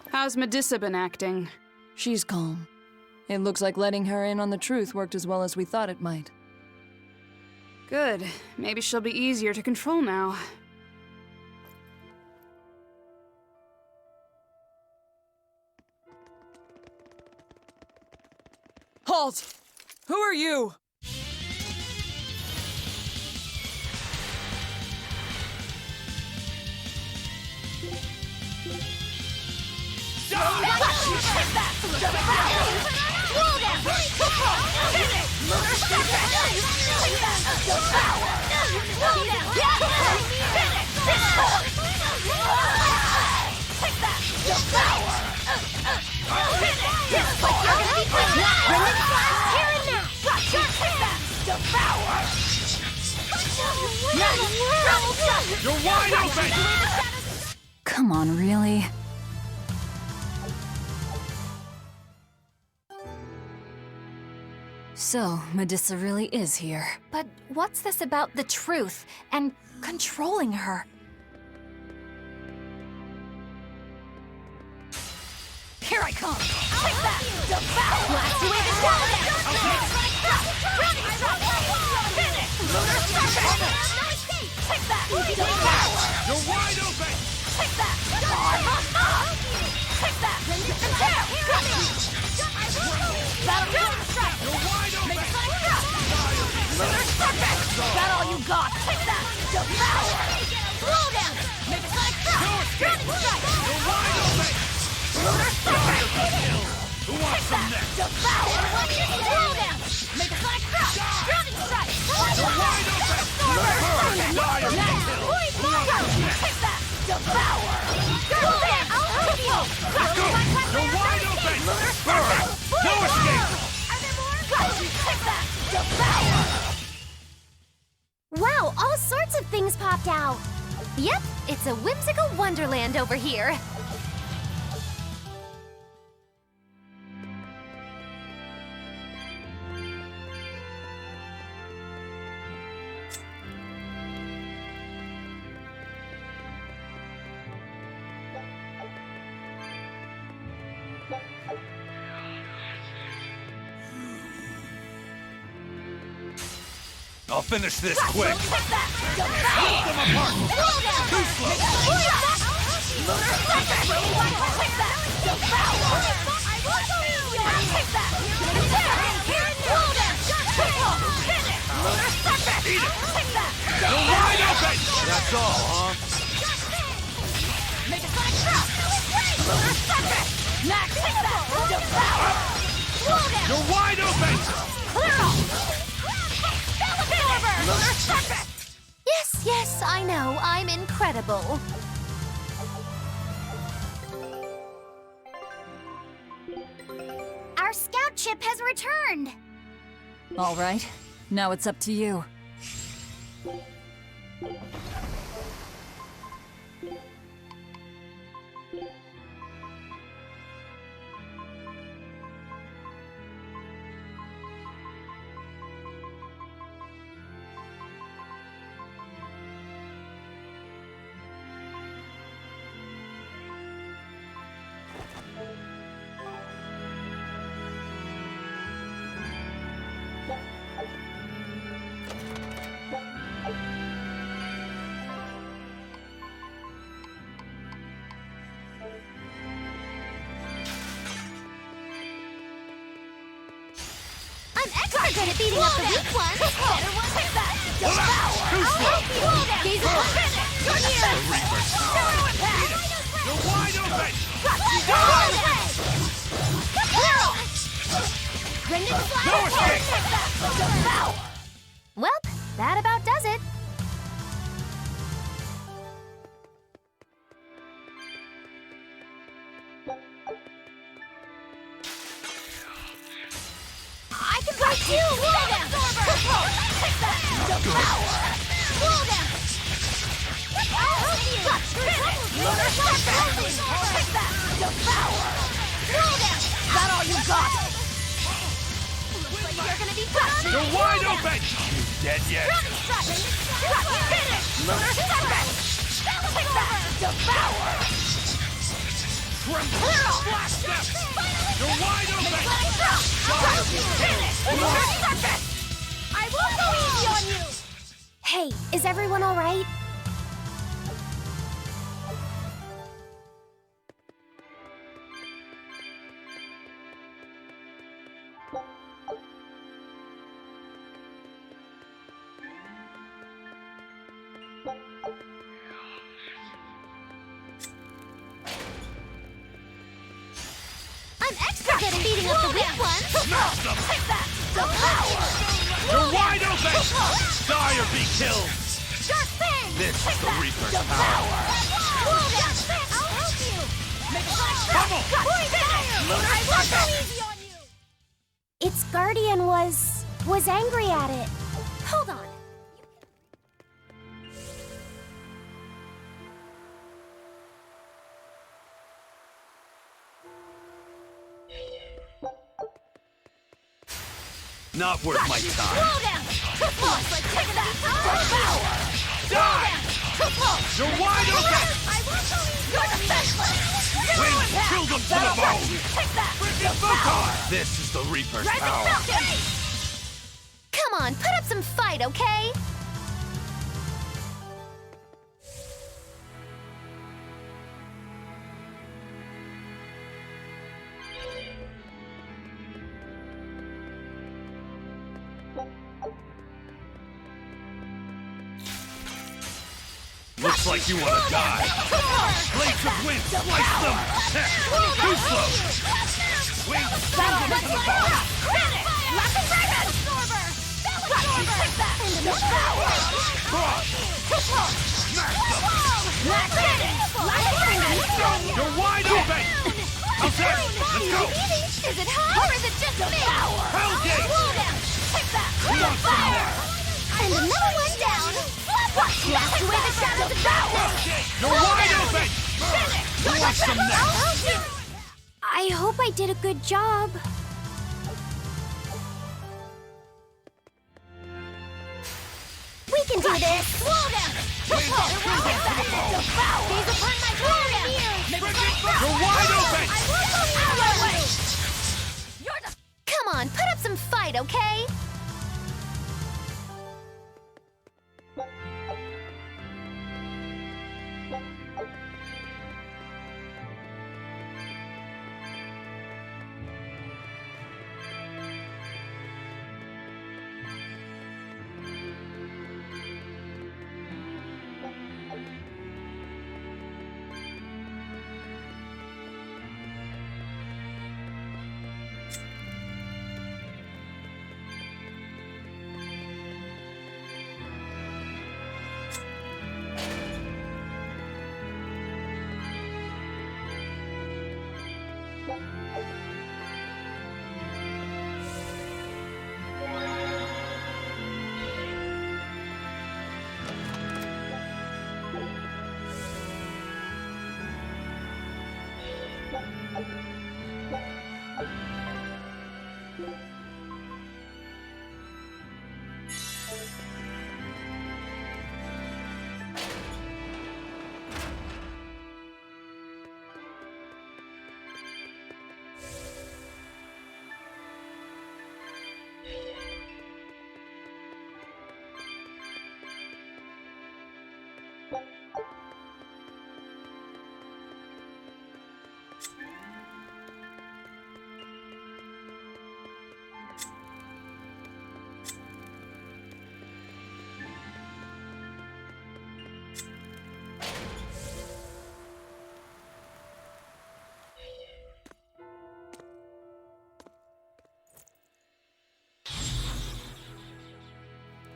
How's Medissa been acting? She's calm. It looks like letting her in on the truth worked as well as we thought it might. Good. Maybe she'll be easier to control now. Halt! Who are you? You're wide open! Come on, really? So, Medissa really is here. But what's this about the truth and controlling her? Here I come! Take that! Devour! Blast away the shadows! Finish! Lunar Serpent! Take that! Devour! You're wide open! Take that! Take that! There! Got you! Battle Lunar Strike! You're wide open! Make a sonic thrust! Lunar Serpent! That all you got? Take that! Devour! Slow down! Make a sonic thrust! Grounding strike! You're wide open! Lunar Serpent! Who wants some next? Devour! Slow down! Make a sonic thrust! Grounding strike! You're wide open! Next! Take that! Devour! Slow down! I'll help you! Let's go! You're wide open! Burn! No escape! Got you! Take that! Devour! Wow, all sorts of things popped out. Yep, it's a whimsical wonderland over here. I'll finish this quick. Take that! Devour! Them apart! Too slow! Lunar Surface! Take that! Devour! I will go easy on you! Take that! Roll down! Finish! Lunar Surface! Eat it! Take that! You're wide open! That's all, huh? Make a sonic drop! Lunar Surface! Max! Take that! Devour! Roll down! You're wide open! Clear off! Lunar Surface! Yes, yes, I know. I'm incredible. Our scout ship has returned. All right, now it's up to you. I'm extra good at beating up the weak ones. Better one. Take that! Devour! I'll help you! Gaze at one. You're here! The Reapers! Zero impact! You're wide open! Clear off! Rending flash! No escape! Take that! Devour! Well, that about does it. I can fight you! Roll down! Take that! Devour! Roll down! I'll help you! Lunar Surface! Take that! Devour! Roll down! Is that all you got? Looks like you're gonna be crushed! You're wide open! You dead yet? Finish! Lunar Surface! Take that! Devour! Tremble! Clear off! Blast step! You're wide open! Finish! Lunar Surface! I won't go easy on you! Hey, is everyone all right? I'm extra good at beating up the weak ones. Smash them! Take that! Devour! You're wide open! Die or be killed! Sharp thing! This is the Reaper's power! Devour! Roll down! I'll help you! Make a flash shot! Pummel! Lunar I won't go easy on you! Its guardian was angry at it. Hold on. Not worth my time. Roll down! Looks like take that! Devour! Die! You're wide open! I won't go easy! You're defenseless! Wind chilled them to the bone! Take that! Devour! This is the Reaper's Rising power! Falcon! Come on, put up some fight, okay? Looks like you want to die. Blades of wind, slice them! Too slow! Wind, send them to the bone! You're wide open! Okay, let's go! Is it hot or is it just me? Hellgate! Take that! Who wants some more? And another one down. Blast away the shadows of power! You're wide open! Who wants some next? I hope I did a good job. We can do this. Slow down! Devour! Gaze upon my glory! You're wide open! Come on, put up some fight, okay?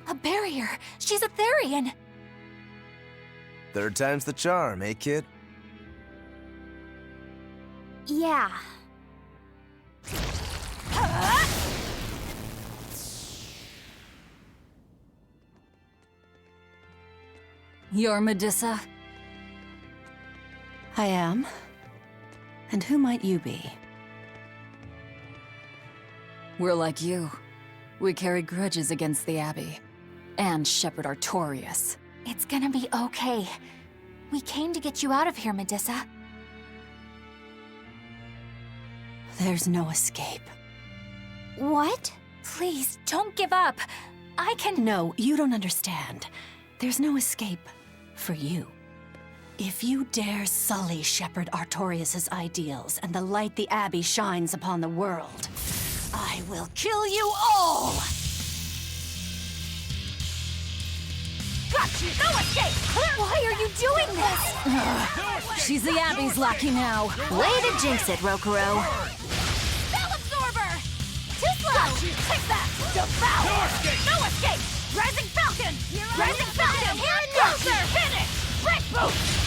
A barrier! She's a Therion! Third time's the charm, eh, kid? Yeah. You're Medissa? I am. And who might you be? We're like you. We carry grudges against the Abbey. And Shepherd Artorias. It's gonna be okay. We came to get you out of here, Medissa. There's no escape. What? Please, don't give up. I can— No, you don't understand. There's no escape for you. If you dare sully Shepherd Artorias' ideals and the light the Abbey shines upon the world, I will kill you all! Got you! No escape! Why are you doing this? She's the Abbey's lackey now. Way to jinx it, Rokuro. Spell Absorber! Too slow! Got you! Take that! Devour! No escape! Rising Falcon! Rising Falcon! Here and closer! Finish! Break boost!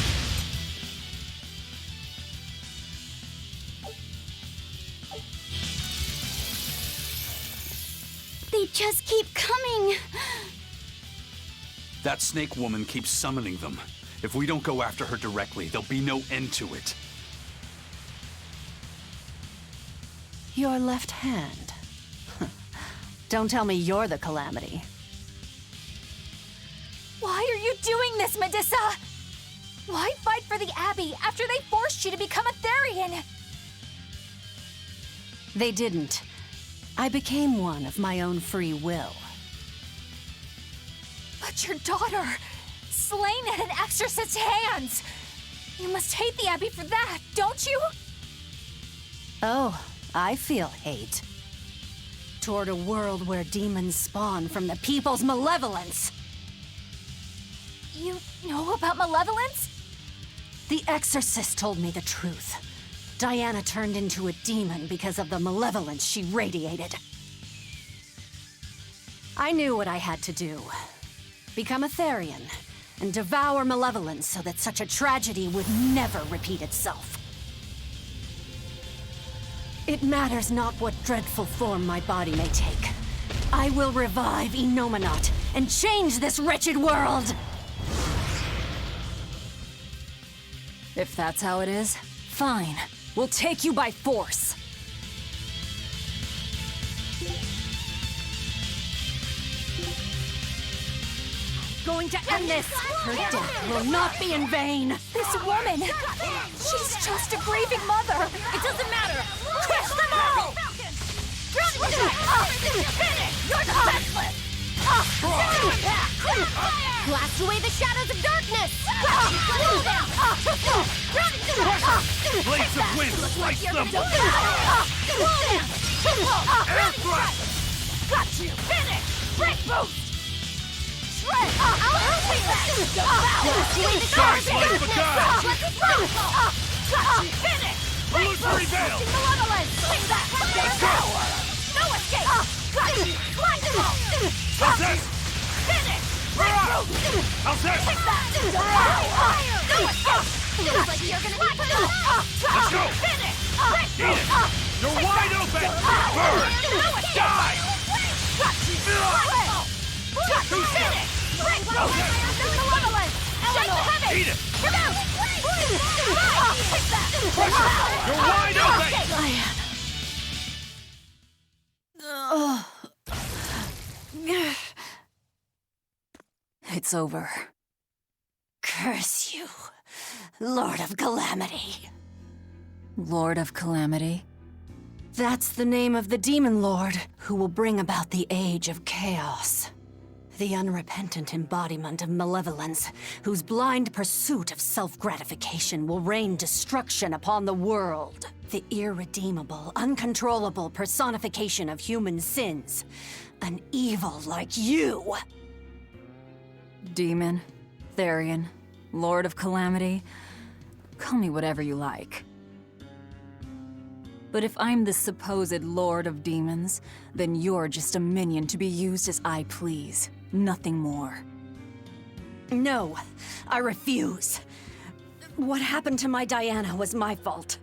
They just keep coming. That snake woman keeps summoning them. If we don't go after her directly, there'll be no end to it. Your left hand. Don't tell me you're the calamity. Why are you doing this, Medissa? Why fight for the Abbey after they forced you to become a Therion? They didn't. I became one of my own free will. But your daughter, slain at an exorcist's hands. You must hate the Abbey for that, don't you? Oh, I feel hate. Toward a world where demons spawn from the people's malevolence. You know about malevolence? The exorcist told me the truth. Diana turned into a demon because of the malevolence she radiated. I knew what I had to do. Become a Therion, and devour malevolence so that such a tragedy would never repeat itself. It matters not what dreadful form my body may take. I will revive Enominat and change this wretched world! If that's how it is, fine. We'll take you by force. Going to end this! Her death will not be in vain! This woman, she's just a grieving mother. It doesn't matter! Crush them all! Finish! You're defenseless! Blast away the shadows of darkness! Blades of wind, slice them! Air thrust! Got you! Finish! Break boost! Shred! I'll take that! Slice like the gods! Got you! Finish! Break Illusory boost! veil! Malevolence! Take that! Let's go! No escape! Got you! Blind them all! How's this? Finish! Break boost! How's this? Take that! Devour! No escape! Feels like you're gonna be put out! Let's go! Finish! Eat it! You're wide open! Burn! Die! Eat it! You're wide open! It's over. Curse you, Lord of Calamity. Lord of Calamity? That's the name of the demon lord who will bring about the Age of Chaos. The unrepentant embodiment of malevolence, whose blind pursuit of self-gratification will rain destruction upon the world. The irredeemable, uncontrollable personification of human sins. An evil like you. Demon, Therion, Lord of Calamity. Call me whatever you like. But if I'm the supposed Lord of Demons, then you're just a minion to be used as I please. Nothing more. No, I refuse. What happened to my Diana was my fault.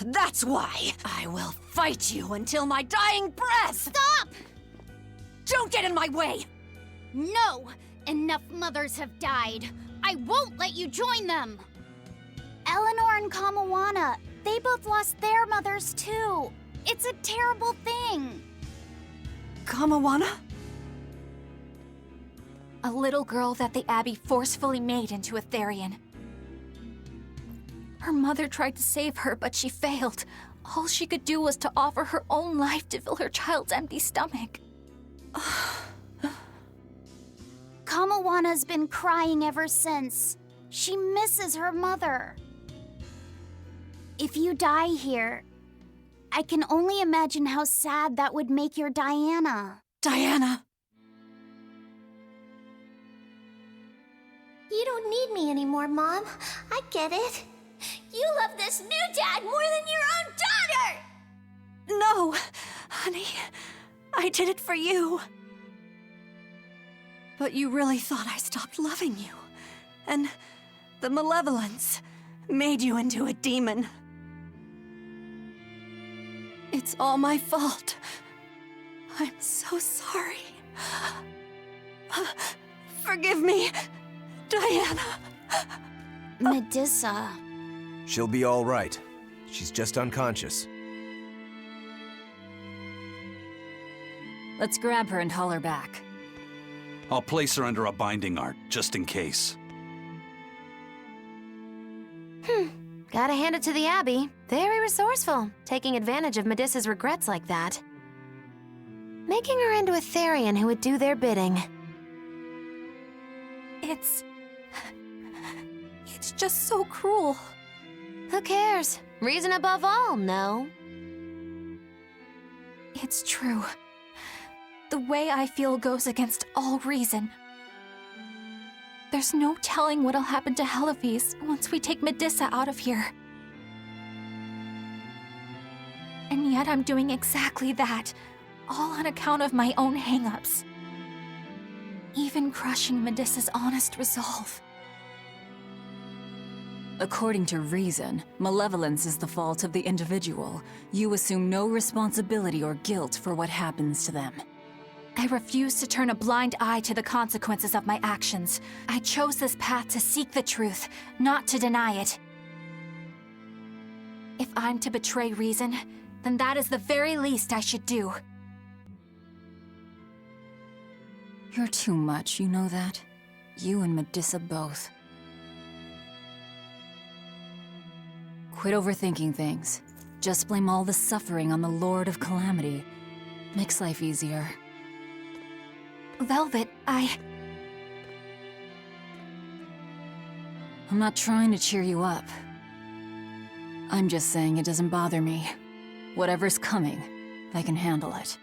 That's why I will fight you until my dying breath! Stop! Don't get in my way! No! Enough mothers have died. I won't let you join them! Eleanor and Kamawana, they both lost their mothers too. It's a terrible thing. Kamawana? A little girl that the Abbey forcefully made into a Therion. Her mother tried to save her, but she failed. All she could do was to offer her own life to fill her child's empty stomach. Kamawana's been crying ever since. She misses her mother. If you die here, I can only imagine how sad that would make your Diana. Diana! You don't need me anymore, Mom. I get it. You love this new dad more than your own daughter! No, honey. I did it for you. But you really thought I stopped loving you. And the malevolence made you into a demon. It's all my fault. I'm so sorry. Forgive me, Diana. Medissa. She'll be all right. She's just unconscious. Let's grab her and haul her back. I'll place her under a binding art, just in case. Gotta hand it to the Abbey. Very resourceful, taking advantage of Medissa's regrets like that. Making her into a Therion who would do their bidding. It's just so cruel. Who cares? Reason above all, no? It's true. The way I feel goes against all reason. There's no telling what'll happen to Helives once we take Medissa out of here. And yet I'm doing exactly that, all on account of my own hang-ups. Even crushing Medissa's honest resolve. According to reason, malevolence is the fault of the individual. You assume no responsibility or guilt for what happens to them. I refuse to turn a blind eye to the consequences of my actions. I chose this path to seek the truth, not to deny it. If I'm to betray reason, then that is the very least I should do. You're too much, you know that? You and Medissa both. Quit overthinking things. Just blame all the suffering on the Lord of Calamity. Makes life easier. Velvet, I'm not trying to cheer you up. I'm just saying it doesn't bother me. Whatever's coming, I can handle it.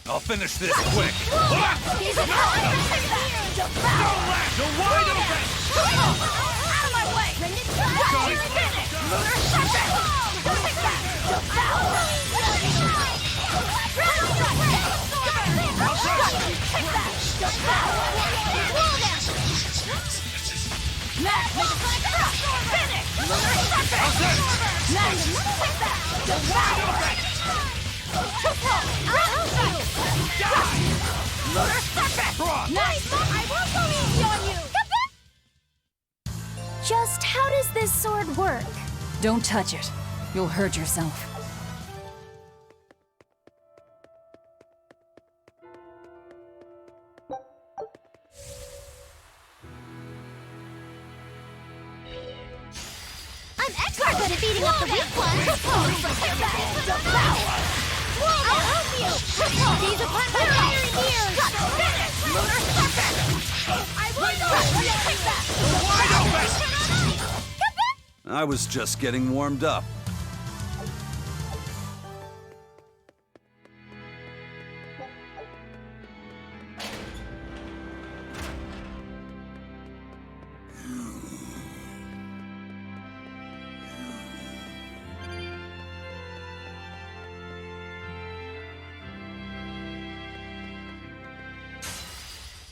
I'll finish this quick. He's in hell! Take that! Devour! You're wide open! Out of my way! Finish! Lunar Serpent! Take that! Devour! Take that! Devour! Max, make a finish! Lunar Serpent! Max, take that! Devour! Lunar Serpent! Nice! I won't go easy on you! Just how does this sword work? Don't touch it. You'll hurt yourself. I'm extra good at beating up the weak ones. Devour! I'll help you! These upon my iron ears! Finish! Lunar Serpent! I will take that! Wide open! I was just getting warmed up.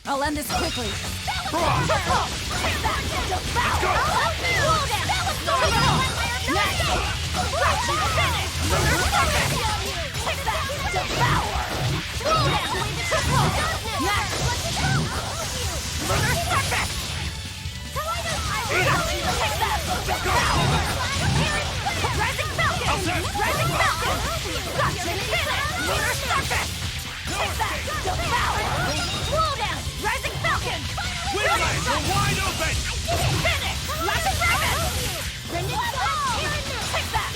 I'll end this quickly. Windlanes are wide open! Finish! Like a dragon! Take that!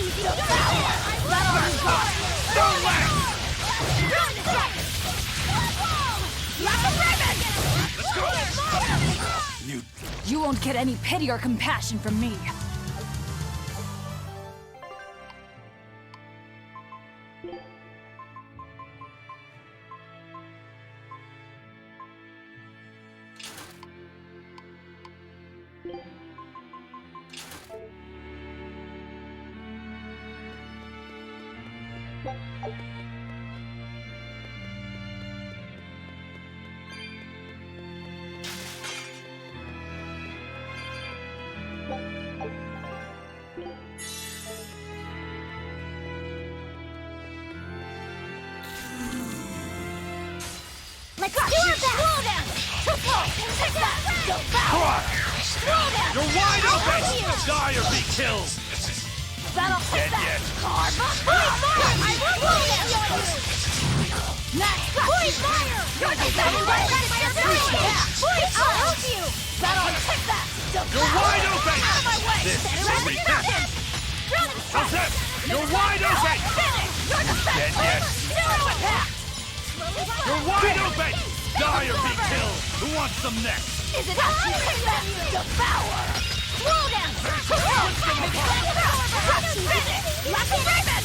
Don't let! Like a dragon! Let's go! You won't get any pity or compassion from me. Let's do that! Slow down! Take that! Devour! Slow down! You're wide open! Die or be killed! That'll take Dead that! yet. Karma! Fire! I will blow down! Next! Point fire! You're the second one! I'll help you! That'll take that! You're wide open! Out of my way! This is a repent! How's How's that? You're wide open! Finish! You're the Dead second yet. Zero attack! You're wide open! Die or be killed! Who wants them next? Is it up to you? Devour! Slow down! Finish! Like a raven!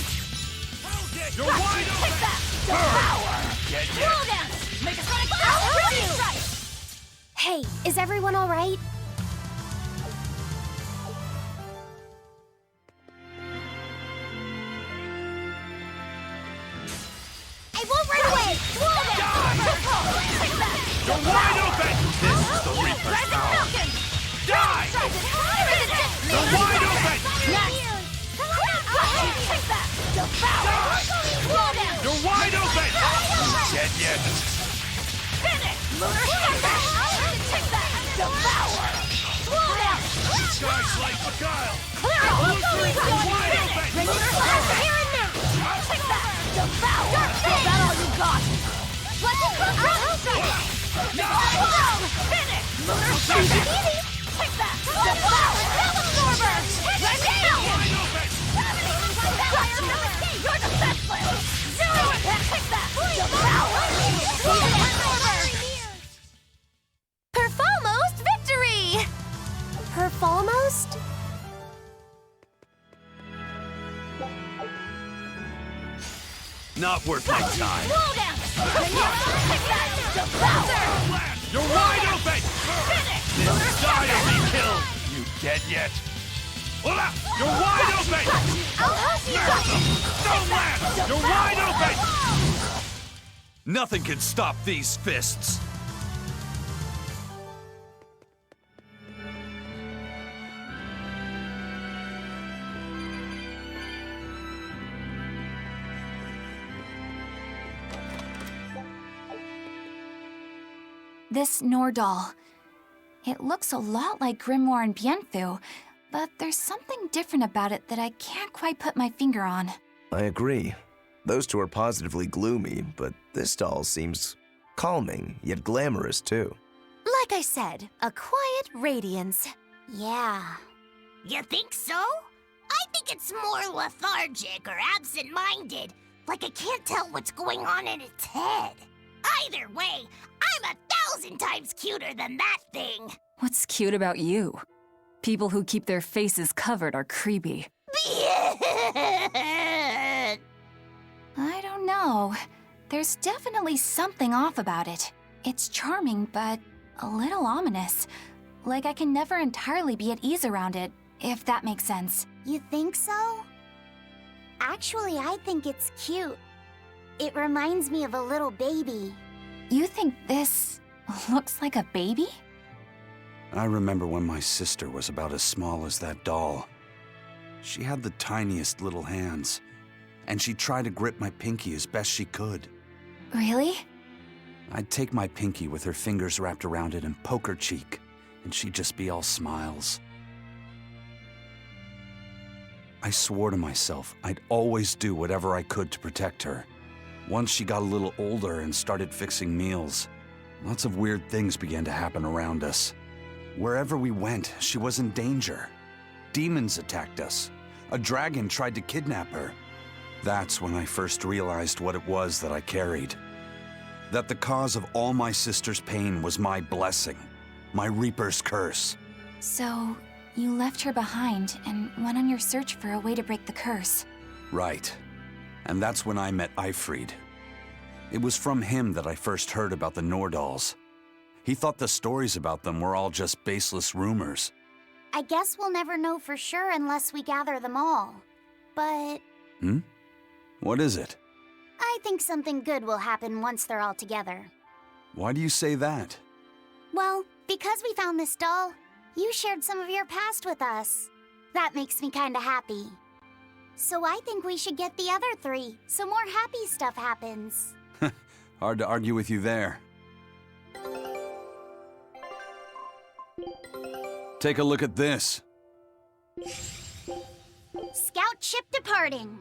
You're wide open! Take that! Devour! Dead Slow yet. down! Make a sonic strike! Hey, is everyone all right? I won't run away! Slow down! Take that! You're wide open! This is the Reaper's Rising power! Falcon! Die! You're wide open! Take that! Devour! Slow down! You're wide open! Dead yet. Finish! Lunar Serpent! Take that! Devour! Slow down! Guys like Beguile! Clear out! Wide open! Lunar Serpent! Here and now! Take that! Devour! Is that all you got? Let's go! Finish! Lunar Serpent! Take that! Devour! Absorber! Rising Falcon! You're defenseless! Zero attack! Take that! Devour! Perfalmost victory! Perfalmost? Not worth my time. Slow down! You're wide open! This guy will be killed! You dead yet? Hola! You're wide open! Don't land! You're wide open! Nothing can stop these fists. This Nordal. It looks a lot like Grimoire and Bienfu, but there's something different about it that I can't quite put my finger on. I agree. Those two are positively gloomy, but this doll seems calming, yet glamorous too. Like I said, a quiet radiance. Yeah. You think so? I think it's more lethargic or absent-minded, like it can't tell what's going on in its head. Either way, I'm 1,000 times cuter than that thing. What's cute about you? People who keep their faces covered are creepy. I don't know. There's definitely something off about it. It's charming, but a little ominous. Like I can never entirely be at ease around it, if that makes sense. You think so? Actually, I think it's cute. It reminds me of a little baby. You think this looks like a baby? I remember when my sister was about as small as that doll. She had the tiniest little hands, and she tried to grip my pinky as best she could. Really? I'd take my pinky with her fingers wrapped around it and poke her cheek, and she'd just be all smiles. I swore to myself I'd always do whatever I could to protect her. Once she got a little older and started fixing meals, lots of weird things began to happen around us. Wherever we went, she was in danger. Demons attacked us. A dragon tried to kidnap her. That's when I first realized what it was that I carried. That the cause of all my sister's pain was my blessing, my Reaper's curse. So, you left her behind and went on your search for a way to break the curse. Right. And that's when I met Eifried. It was from him that I first heard about the Nordals. He thought the stories about them were all just baseless rumors. I guess we'll never know for sure unless we gather them all. But What is it? I think something good will happen once they're all together. Why do you say that? Well, because we found this doll, you shared some of your past with us. That makes me kinda happy. So I think we should get the other three, so more happy stuff happens. Hard to argue with you there. Take a look at this. Scout ship departing.